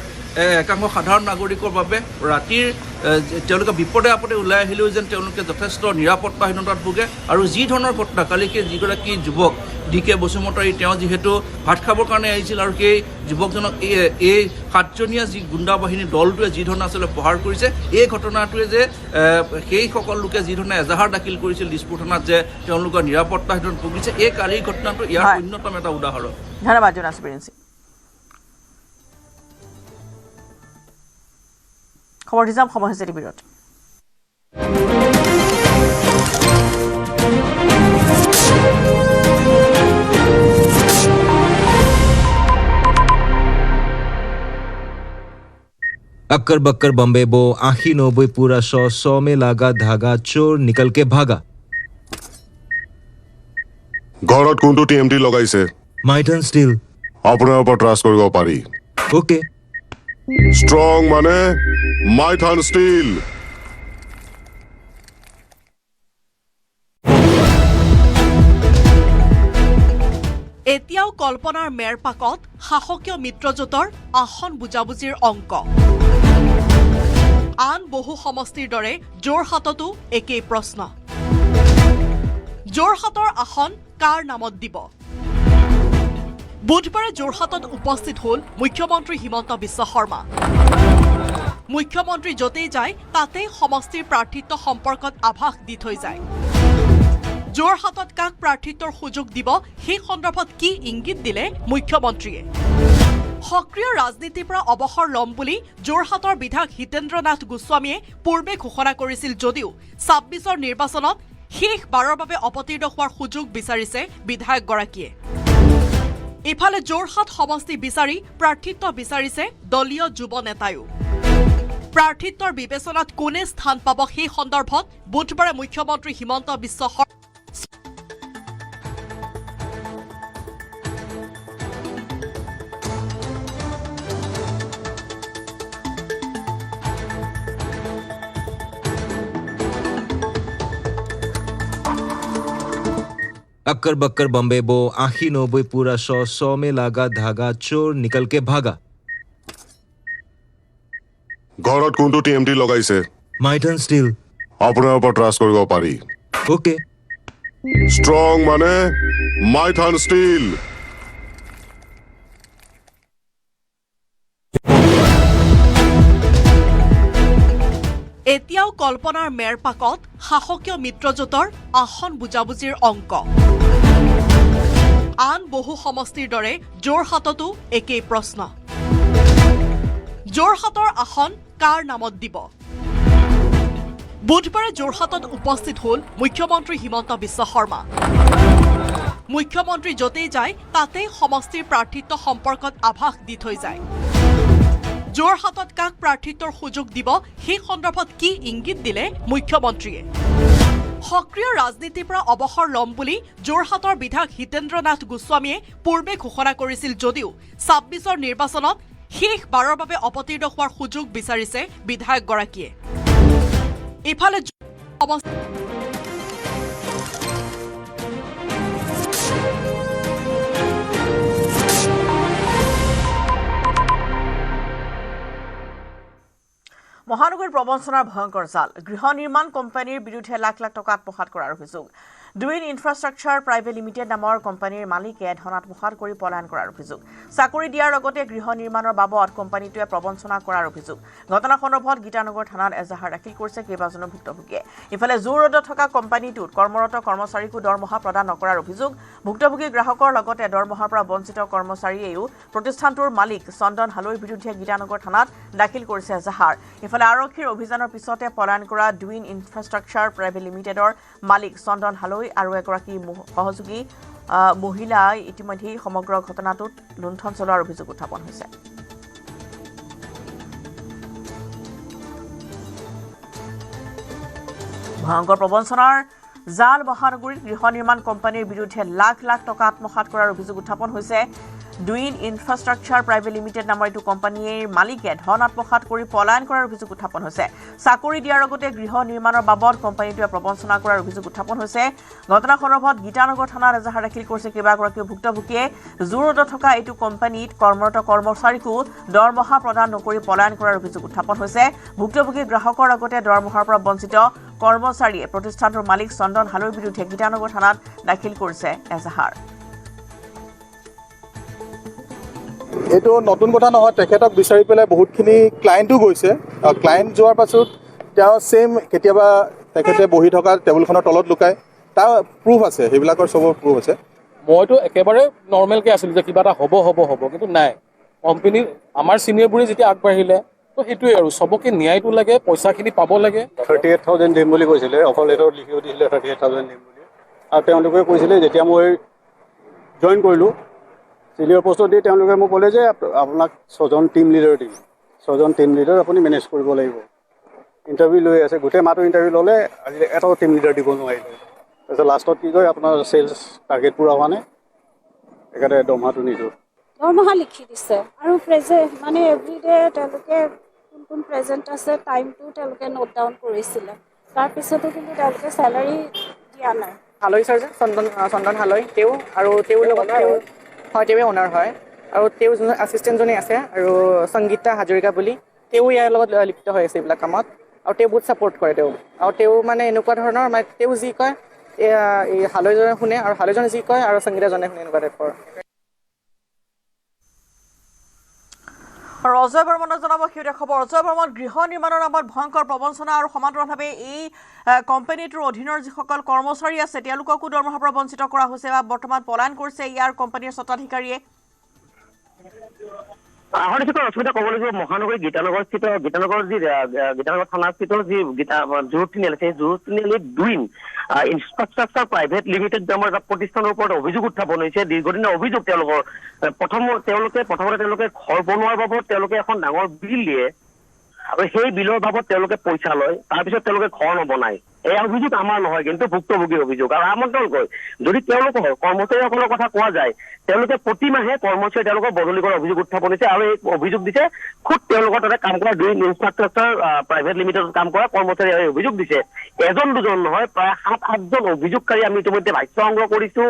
একাংশ সাধাৰণ নাগৰিকৰ বাবে ৰাতিৰ তেওঁলোকে বিপদে আপদে ওলাই আহিলেও যেন তেওঁলোকে যথেষ্ট নিৰাপত্তাহীনতাত ভোগে আৰু যি ধৰণৰ ঘটনা কালিকে যিগৰাকী যুৱক DK বসুমতাৰী তেওঁ যিহেতু ভাত খাবৰ কাৰণে আহিছিল আৰু সেই যুৱকজনক এই 7জনীয়া যি গুণ্ডা বাহিনীৰ দলটোৱে যি ধৰণে আচলতে প্ৰহাৰ কৰিছে এই ঘটনাটোৱে যে সেই সকল লোকে যি ধৰণে এজাহাৰ দাখিল কৰিছিল দিছপুৰ থানাত যে তেওঁলোকৰ নিৰাপত্তাহীনতাত ভুগিছে এই কালিৰ ঘটনাটো ইয়াৰ অন্যতম এটা উদাহৰণ। ধন্যবাদ জোনাছ প্ৰিন্সি। খবৰ দি যাম সময় হৈছে বিৰত। अक्कर बक्कर बम्बे बो 80-90 पूरा 100 में लागा धागा चोर निकल के भागा। ঘৰত কোনটো TMT লগাইছে? মাইটন ষ্টিল। আপোনাৰ ওপৰত ট্ৰাষ্ট কৰিব পাৰি। ওকে। ষ্ট্ৰং মানে মাইথন ষ্টিল। এতিয়াও কল্পনাৰ মেৰ পাকত শাসকীয় মিত্ৰজোঁটৰ আসন বুজাবুজিৰ অংক। আন বহু সমষ্টিৰ দৰে যোৰহাটতো একেই প্ৰশ্ন। যোৰহাটৰ আসন কাৰ নামত দিব? বুধবাৰে যোৰহাটত উপস্থিত হ'ল মুখ্যমন্ত্ৰী হিমন্ত বিশ্ব শৰ্মা। মুখ্যমন্ত্ৰী য'তেই যায় তাতেই সমষ্টিৰ প্ৰাৰ্থিত্ব সম্পৰ্কত আভাস দি থৈ যায়। যোৰহাটত কাক প্ৰাৰ্থিত্বৰ সুযোগ দিব সেই সন্দৰ্ভত কি ইংগিত দিলে মুখ্যমন্ত্ৰীয়ে? সক্ৰিয় ৰাজনীতিৰ পৰা অৱসৰ ল'ম বুলি যোৰহাটৰ বিধায়ক হিতেন্দ্ৰ নাথ গোস্বামীয়ে পূৰ্বে ঘোষণা কৰিছিল যদিও ২৬ৰ নিৰ্বাচনত শেষবাৰৰ বাবে অৱতীৰ্ণ হোৱাৰ সুযোগ বিচাৰিছে বিধায়কগৰাকীয়ে। ইফালে যোৰহাট সমষ্টি বিচাৰি প্ৰাৰ্থিত্ব বিচাৰিছে দলীয় যুৱ নেতায়ো। প্ৰাৰ্থিত্বৰ বিবেচনাত কোনে স্থান পাব সেই সন্দৰ্ভত বুধবাৰে মুখ্যমন্ত্ৰী হিমন্ত বিশ্ব শৰ্মা अक्कर बक्कर बम्बे बो 80-90 पूरा 100 में लागा धागा चोर निकल के भागा। ঘৰত কোনটো TMT লগাইছে? মাইটন ষ্টিল। আপোনাৰ ওপৰত ট্ৰাষ্ট কৰিব পাৰি। ওকে। ষ্ট্ৰং মানে মাইথন ষ্টিল। এতিয়াও কল্পনাৰ মেৰ পাকত শাসকীয় মিত্ৰজোঁটৰ আসন বুজাবুজিৰ অংক। আন বহু সমষ্টিৰ দৰে যোৰহাটতো একেই প্ৰশ্ন। যোৰহাটৰ আসন কাৰ নামত দিব? বুধবাৰে যোৰহাটত উপস্থিত হ'ল মুখ্যমন্ত্ৰী হিমন্ত বিশ্ব শৰ্মা। মুখ্যমন্ত্ৰী য'তেই যায় তাতেই সমষ্টিৰ প্ৰাৰ্থিত্ব সম্পৰ্কত আভাস দি থৈ যায়। যোৰহাটত কাক প্ৰাৰ্থিত্বৰ সুযোগ দিব সেই সন্দৰ্ভত কি ইংগিত দিলে মুখ্যমন্ত্ৰীয়ে? সক্ৰিয় ৰাজনীতিৰ পৰা অৱসৰ ল'ম বুলি যোৰহাটৰ বিধায়ক হিতেন্দ্ৰ নাথ গোস্বামীয়ে পূৰ্বে ঘোষণা কৰিছিল যদিও ২৬ৰ নিৰ্বাচনত শেষবাৰৰ বাবে অৱতীৰ্ণ হোৱাৰ সুযোগ বিচাৰিছে বিধায়কগৰাকীয়ে। ইফালে মহানগৰীৰ প্ৰবঞ্চনাৰ ভয়ংকৰ জাল। গৃহ নিৰ্মাণ কোম্পানীৰ বিৰুদ্ধে লাখ লাখ টকা আত্মসাৎ কৰাৰ অভিযোগ। ডুইন ইনফ্ৰাষ্ট্ৰাকচাৰ প্ৰাইভেট লিমিটেড নামৰ কোম্পানীৰ মালিকে ধন আত্মসাৎ কৰি পলায়ন কৰাৰ অভিযোগ। চাকৰি দিয়াৰ লগতে গৃহ নিৰ্মাণৰ বাবদ কোম্পানীটোৱে প্ৰবঞ্চনা কৰাৰ অভিযোগ। ঘটনা সন্দৰ্ভত গীতানগৰ থানাত এজাহাৰ দাখিল কৰিছে কেইবাজনো ভুক্তভোগীয়ে। ইফালে জু ৰোডত থকা কোম্পানীটোত কৰ্মৰত কৰ্মচাৰীকো দৰমহা প্ৰদান নকৰাৰ অভিযোগ। ভুক্তভোগী গ্ৰাহকৰ লগতে দৰমহাৰ পৰা বঞ্চিত কৰ্মচাৰীয়েও প্ৰতিষ্ঠানটোৰ মালিক চন্দন হালৈৰ বিৰুদ্ধে গীতানগৰ থানাত দাখিল কৰিছে এজাহাৰ। ইফালে আৰক্ষীৰ অভিযানৰ পিছতে পলায়ন কৰা ডুইন ইনফ্ৰাষ্ট্ৰাকচাৰ প্ৰাইভেট লিমিটেডৰ মালিক চন্দন হালৈ আৰু এগৰাকী সহযোগী মহিলাই ইতিমধ্যেই সমগ্ৰ ঘটনাটোত লুণ্ঠন চলোৱাৰ অভিযোগ উত্থাপন হৈছে। ভয়ংকৰ প্ৰবঞ্চনাৰ জাল মহানগৰীত গৃহ নিৰ্মাণ কোম্পানীৰ বিৰুদ্ধে লাখ লাখ টকা আত্মসাৎ কৰাৰ অভিযোগ উত্থাপন হৈছে। ডুইন ইনফ্ৰাষ্ট্ৰাকচাৰ প্ৰাইভেট লিমিটেড নামৰ এইটো কোম্পানীৰ মালিকে ধন আত্মসাৎ কৰি পলায়ন কৰাৰ অভিযোগ উত্থাপন হৈছে চাকৰি দিয়াৰ লগতে গৃহ নিৰ্মাণৰ বাবদ কোম্পানীটোৱে প্ৰবঞ্চনা কৰাৰ অভিযোগ উত্থাপন হৈছে ঘটনা সন্দৰ্ভত গীতানগৰ থানাত এজাহাৰ দাখিল কৰিছে কেইবাগৰাকীও ভুক্তভোগীয়ে জোৰদত থকা এইটো কোম্পানীত কৰ্মৰত কৰ্মচাৰীকো দৰমহা প্ৰদান নকৰি পলায়ন কৰাৰ অভিযোগ উত্থাপন হৈছে ভুক্তভোগী গ্ৰাহকৰ লগতে দৰমহাৰ পৰা বঞ্চিত কৰ্মচাৰীয়ে প্ৰতিষ্ঠানটোৰ মালিক চন্দন হালৈৰ বিৰুদ্ধে গীতানগৰ থানাত দাখিল কৰিছে এজাহাৰ এইটো নতুন কথা নহয় তেখেতক বিচাৰি পেলাই বহুতখিনি ক্লায়েণ্টো গৈছে ক্লায়েণ্ট যোৱাৰ পাছত তেওঁ ছেইম কেতিয়াবা তেখেতে বহি থকা টেবুলখনৰ তলত লুকায় তাৰ প্ৰুফ আছে সেইবিলাকৰ চবৰ প্ৰুফ আছে মইতো একেবাৰে নৰ্মেলকৈ আছিলোঁ যে কিবা এটা হ'ব কিন্তু নাই কোম্পানীৰ আমাৰ ছিনিয়ৰবোৰে যেতিয়া আগবাঢ়িলে তো সেইটোৱে আৰু চবকে ন্যায়টো লাগে পইচাখিনি পাব লাগে 38,000 দিম বুলি কৈছিলে অকল লেটাৰত লিখি দিছিলে 38,000 দিম বুলি আৰু তেওঁলোকে কৈছিলে যেতিয়া মই জইন কৰিলোঁ চিনিয়ৰ পষ্টত দি তেওঁলোকে মোক ক'লে যে আপোনাক 6জন টিম লিডাৰ দিম 6জন টিম লিডাৰ আপুনি মেনেজ কৰিব লাগিব ইণ্টাৰভিউ লৈ আছে গোটেই মাহটো ইণ্টাৰভিউ ল'লে আজি এটাও টিম লিডাৰ দিব নোৱাৰিলে তাৰপিছত লাষ্টত কি কয় আপোনাৰ চেলছ টাৰ্গেট পূৰা হোৱা নাই সেইকাৰণে দৰমহাটো নিদিওঁ দৰমহা লিখি দিছে আৰু মানে এভৰিডে তেওঁলোকে কোন প্ৰেজেণ্ট আছে টাইমটো তেওঁলোকে নোট ডাউন কৰিছিলে তাৰপিছতো কিন্তু তেওঁলোকে চেলাৰী দিয়া নাই হালৈ ছাৰ যে চন্দন হালৈ তেওঁ আৰু তেওঁৰ লগত হয় তেওঁৱে অনাৰ হয় আৰু তেওঁ যোন এছিষ্টেণ্টজনী আছে আৰু সংগীতা হাজৰিকা বুলি তেওঁ ইয়াৰ লগত লিপ্ত হৈ আছে এইবিলাক কামত আৰু তেওঁ বহুত ছাপৰ্ট কৰে আৰু তেওঁ মানে এনেকুৱা ধৰণৰ মানে তেওঁ যি কয় এই হালৈজনে শুনে আৰু হালৈজনে যি কয় আৰু সংগীতাজনে শুনে এনেকুৱা টাইপৰ অজয় বৰ্মনক জনাব শেহতীয়া খবৰ অজয় বৰ্মন গৃহ নিৰ্মাণৰ নামত ভয়ংকৰ প্ৰবঞ্চনা আৰু সমান্তৰালভাৱে এই কোম্পানীটোৰ অধীনৰ যিসকল কৰ্মচাৰী আছে তেওঁলোককো দৰমহাৰ পৰা বঞ্চিত কৰা হৈছে বা বৰ্তমান পলায়ন কৰিছে ইয়াৰ কোম্পানীৰ স্বত্বাধিকাৰীয়ে অসুবিধা ক'ব লাগিব মহানগৰী গীতানগৰ থানাস্থিত যি জুৰুড তিনিআলি সেই জুৰুড তিনিআলিত ডুইন ইনফ্ৰাষ্ট্ৰাকচাৰ প্ৰাইভেট লিমিটেড নামৰ এটা প্ৰতিষ্ঠানৰ ওপৰত অভিযোগ উত্থাপন হৈছে দীৰ্ঘদিনীয়া অভিযোগ তেওঁলোকৰ প্ৰথমতে তেওঁলোকে ঘৰ বনোৱাৰ বাবদ তেওঁলোকে এখন ডাঙৰ বিল দিয়ে আৰু সেই বিলৰ বাবদ তেওঁলোকে পইচা লয় তাৰপিছত তেওঁলোকে ঘৰ নবনায় এই অভিযোগ আমাৰ নহয় কিন্তু ভুক্তভোগীৰ অভিযোগ আৰু আমন্ত্ৰণকৈ যদি তেওঁলোকৰ কৰ্মচাৰীসকলৰ কথা কোৱা যায় তেওঁলোকে প্ৰতিমাহে কৰ্মচাৰী তেওঁলোকৰ বদলি কৰাৰ অভিযোগ উত্থাপন হৈছে আৰু এই অভিযোগ দিছে খুব তেওঁলোকৰ তাতে কাম কৰা ডুইন ইনফ্ৰাষ্ট্ৰাকচাৰ প্ৰাইভেট লিমিটেডত কাম কৰা কৰ্মচাৰীয়ে এই অভিযোগ দিছে এজন দুজন নহয় প্ৰায় 7-8জন অভিযোগকাৰী আমি ইতিমধ্যে ভাষ্য সংগ্ৰহ কৰিছো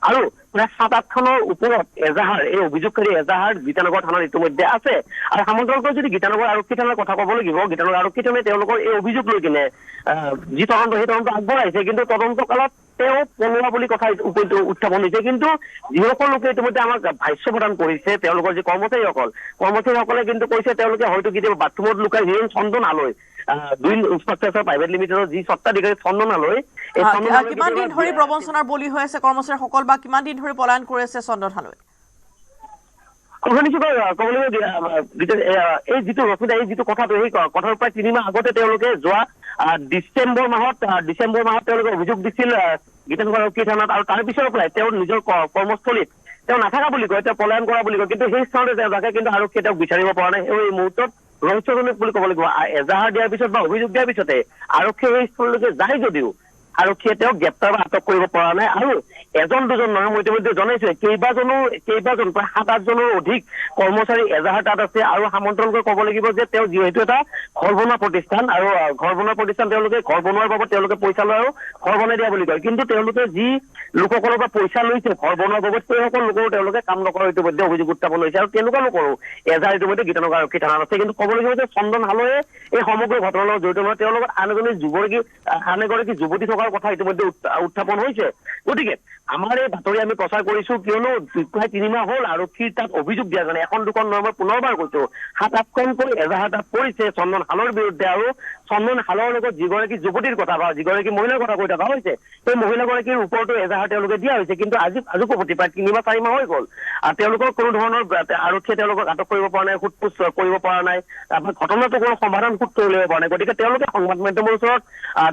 আৰু প্ৰায় 7-8খনৰ ওপৰত এজাহাৰ এই অভিযোগকাৰী এজাহাৰ গীতানগৰ থানাত ইতিমধ্যে আছে আৰু সামন্তৰালকৈ যদি গীতানগৰ আৰক্ষী থানাৰ কথা ক'ব লাগিব গীতানগৰ আৰক্ষী থানাই তেওঁলোকৰ এই অভিযোগ লৈ কিনে যি তদন্ত সেই তদন্ত আগবঢ়াইছে কিন্তু তদন্ত কালত তেওঁ পলোৱা বুলি কথা উত্থাপন হৈছে কিন্তু যিসকল লোকে ইতিমধ্যে আমাক ভাষ্য প্ৰদান কৰিছে তেওঁলোকৰ যি কৰ্মচাৰীসকলে কিন্তু কৈছে তেওঁলোকে হয়তো কেতিয়াবা বাথৰুমত লুকাই যিজন চন্দন হালৈ ডুইন ইনফ্ৰাষ্ট্ৰাকচাৰ প্ৰাইভেট লিমিটেডৰ যি স্বত্বাধিকাৰী চন্দন হালৈ কিমান দিন ধৰি প্ৰবঞ্চনাৰ বলি হৈ আছে কৰ্মচাৰীসকল বা কিমান দিন ধৰি পলায়ন কৰি আছে চন্দন হালৈ এই যিটো ৰচিদা এই যিটো কথাটো সেই কথাৰ প্ৰায় 3 মাহ আগতে তেওঁলোকে যোৱা ডিচেম্বৰ মাহত তেওঁলোকে অভিযোগ দিছিল গীতানগৰ আৰক্ষী থানাত আৰু তাৰ পিছৰ পৰাই তেওঁৰ নিজৰ কৰ্মস্থলীত তেওঁ নাথাকা বুলি কয় তেওঁ পলায়ন কৰা বুলি কয় কিন্তু সেই স্থানতে তেওঁ থাকে কিন্তু আৰক্ষীয়ে তেওঁক বিচাৰিব পৰা নাই এই মুহূৰ্তত ৰহস্যজনক বুলি ক'ব লাগিব এজাহাৰ দিয়াৰ পিছত বা অভিযোগ দিয়াৰ পিছতে আৰক্ষীয়ে সেই স্থানলৈকে যায় যদিও আৰক্ষীয়ে তেওঁক গ্ৰেপ্তাৰ বা আটক কৰিব পৰা নাই আৰু এজন দুজন নহয় মই ইতিমধ্যে জনাইছো কেইবাজন প্ৰায় 7-8জনৰ অধিক কৰ্মচাৰী এজাহাৰ তাত আছে আৰু সামন্তৰালকৈ ক'ব লাগিব যে তেওঁ যিহেতু এটা ঘৰ বনোৱা প্ৰতিষ্ঠান আৰু ঘৰ বনোৱা প্ৰতিষ্ঠান তেওঁলোকে ঘৰ বনোৱাৰ বাবদ তেওঁলোকে পইচা লয় আৰু ঘৰ বনাই দিয়া বুলি কয় কিন্তু তেওঁলোকে যি লোকসকলৰ পৰা পইচা লৈছে ঘৰ বনোৱাৰ বাবদ সেইসকল লোকৰো তেওঁলোকে কাম নকৰাৰ ইতিমধ্যে অভিযোগ উত্থাপন হৈছে আৰু তেনেকুৱা লোকৰো এজাহাৰ ইতিমধ্যে গীতানগৰ আৰক্ষী থানাত আছে কিন্তু ক'ব লাগিব যে চন্দন হালৈয়ে এই সমগ্ৰ ঘটনাৰ লগত জড়িত নহয় তেওঁৰ লগত আন এগৰাকী যুৱতী থকাৰ কথা ইতিমধ্যে উত্থাপন হৈছে গতিকে আমাৰ এই বাতৰি আমি প্ৰচাৰ কৰিছো কিয়নো প্ৰায় 3 মাহ হ'ল আৰক্ষীৰ তাত অভিযোগ দিয়া কাৰণে এখন দুখন নহয় মই পুনৰবাৰ কৈছো 7-8খনকৈ এজাহাৰ তাত পৰিছে চন্দন হালৰ বিৰুদ্ধে আৰু চন্দন হালৰ লগত যিগৰাকী যুৱতীৰ কথা বা যিগৰাকী মহিলাৰ কথা কৈ থকা হৈছে সেই মহিলাগৰাকীৰ ওপৰতো এজাহাৰ তেওঁলোকে দিয়া হৈছে কিন্তু আজি প্ৰতি প্ৰায় 3 বা 4 মাহ হৈ গ'ল আৰু তেওঁলোকৰ কোনো ধৰণৰ আৰক্ষীয়ে তেওঁলোকক আটক কৰিব পৰা নাই সোধপোছ কৰিব পৰা নাই ঘটনাটো কোনো সমাধান সূত্ৰ উলিয়াব পৰা নাই গতিকে তেওঁলোকে সংবাদ মাধ্যমৰ ওচৰত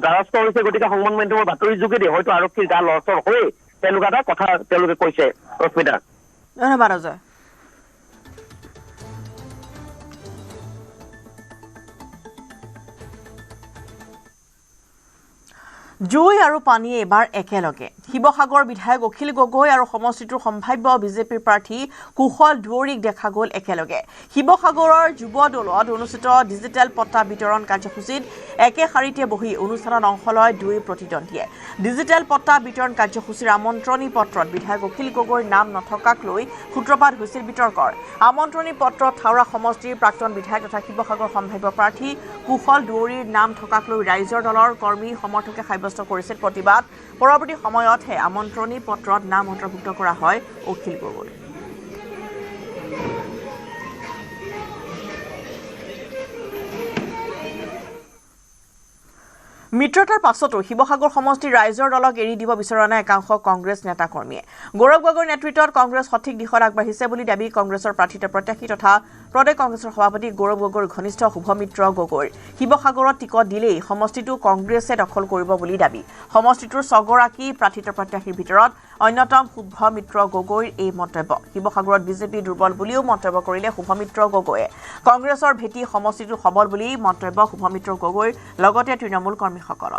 দ্বাৰস্থ হৈছে গতিকে সংবাদ মাধ্যমৰ বাতৰিৰ যোগেদি হয়তো আৰক্ষীৰ গা লৰচৰ হৈ তেনেকুৱা এটা কথা তেওঁলোকে কৈছে ৰশ্মিতা ধন্যবাদ অজয় জুই আৰু পানী এবাৰ একেলগে শিৱসাগৰ বিধায়ক অখিল গগৈ আৰু সমষ্টিটোৰ সম্ভাৱ্য বিজেপিৰ প্ৰাৰ্থী কুশল দুৱৰীক দেখা গ'ল একেলগে শিৱসাগৰৰ যুৱ দলত অনুষ্ঠিত ডিজিটেল পট্টা বিতৰণ কাৰ্যসূচীত একে শাৰীতে বহি অনুষ্ঠানত অংশ লয় দুই প্ৰতিদ্বন্দ্বীয়ে ডিজিটেল পট্টা বিতৰণ কাৰ্যসূচীৰ আমন্ত্ৰণী পত্ৰত বিধায়ক অখিল গগৈৰ নাম নথকাক লৈ সূত্ৰপাত হৈছিল বিতৰ্কৰ আমন্ত্ৰণী পত্ৰত থাওৰা সমষ্টিৰ প্ৰাক্তন বিধায়ক তথা শিৱসাগৰ সম্ভাৱ্য প্ৰাৰ্থী কুশল দুৱৰীৰ নাম থকাক লৈ ৰাইজৰ দলৰ কৰ্মী সমৰ্থকে সাব্যস্ত কৰিছিল প্ৰতিবাদ পৰৱৰ্তী সময়তহে আমন্ত্ৰণী পত্ৰত নাম অন্তৰ্ভুক্ত কৰা হয় অখিল গগৈ মিত্ৰতাৰ পাছতো শিৱসাগৰ সমষ্টিৰ ৰাইজৰ দলক এৰি দিব বিচৰা নাই একাংশ কংগ্ৰেছ নেতা কৰ্মীয়ে গৌৰৱ গগৈৰ নেতৃত্বত কংগ্ৰেছ সঠিক দিশত আগবাঢ়িছে বুলি দাবী কংগ্ৰেছৰ প্ৰাৰ্থিত প্ৰত্যাশী তথা প্ৰদেশ কংগ্ৰেছৰ সভাপতি গৌৰৱ গগৈৰ ঘনিষ্ঠ শুভমিত্ৰ গগৈৰ শিৱসাগৰত টিকট দিলেই সমষ্টিটো কংগ্ৰেছে দখল কৰিব বুলি দাবী সমষ্টিটোৰ 6 গৰাকী প্ৰাৰ্থিত প্ৰত্যাশীৰ ভিতৰত অন্যতম শুভমিত্ৰ গগৈৰ এই মন্তব্য শিৱসাগৰত বিজেপি দুৰ্বল বুলিও মন্তব্য কৰিলে শুভমিত্ৰ গগৈয়ে কংগ্ৰেছৰ ভেটি সমষ্টিটো সবল বুলি মন্তব্য শুভমিত্ৰ গগৈৰ লগতে তৃণমূল কৰ্মীসকলৰ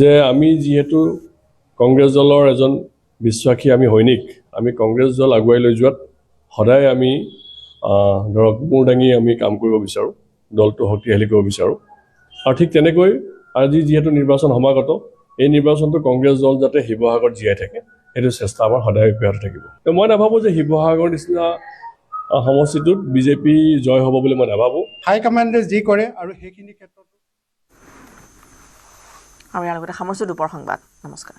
যে আমি যিহেতু কংগ্ৰেছ দলৰ এজন বিশ্বাসী আমি সৈনিক আমি কংগ্ৰেছ দল আগুৱাই লৈ যোৱাত সদায় আমি ধৰক মূৰ দাঙি আমি কাম কৰিব বিচাৰোঁ দলটো শক্তিশালী কৰিব বিচাৰোঁ আৰু ঠিক তেনেকৈ আজি যিহেতু নিৰ্বাচন সমাগত এই নিৰ্বাচনটো কংগ্ৰেছ দল যাতে শিৱসাগৰত জীয়াই থাকে সেইটো চেষ্টা আমাৰ সদায় অব্যাহত থাকিব মই নাভাবোঁ যে শিৱসাগৰ নিচিনা সমষ্টিটোত বিজেপি জয় হ'ব বুলি মই নাভাবোঁ হাইকমাণ্ডে যি কৰে আৰু সেইখিনি ক্ষেত্ৰত আৰু ইয়াৰ লগতে সামৰিছোঁ দুপৰ সংবাদ নমস্কাৰ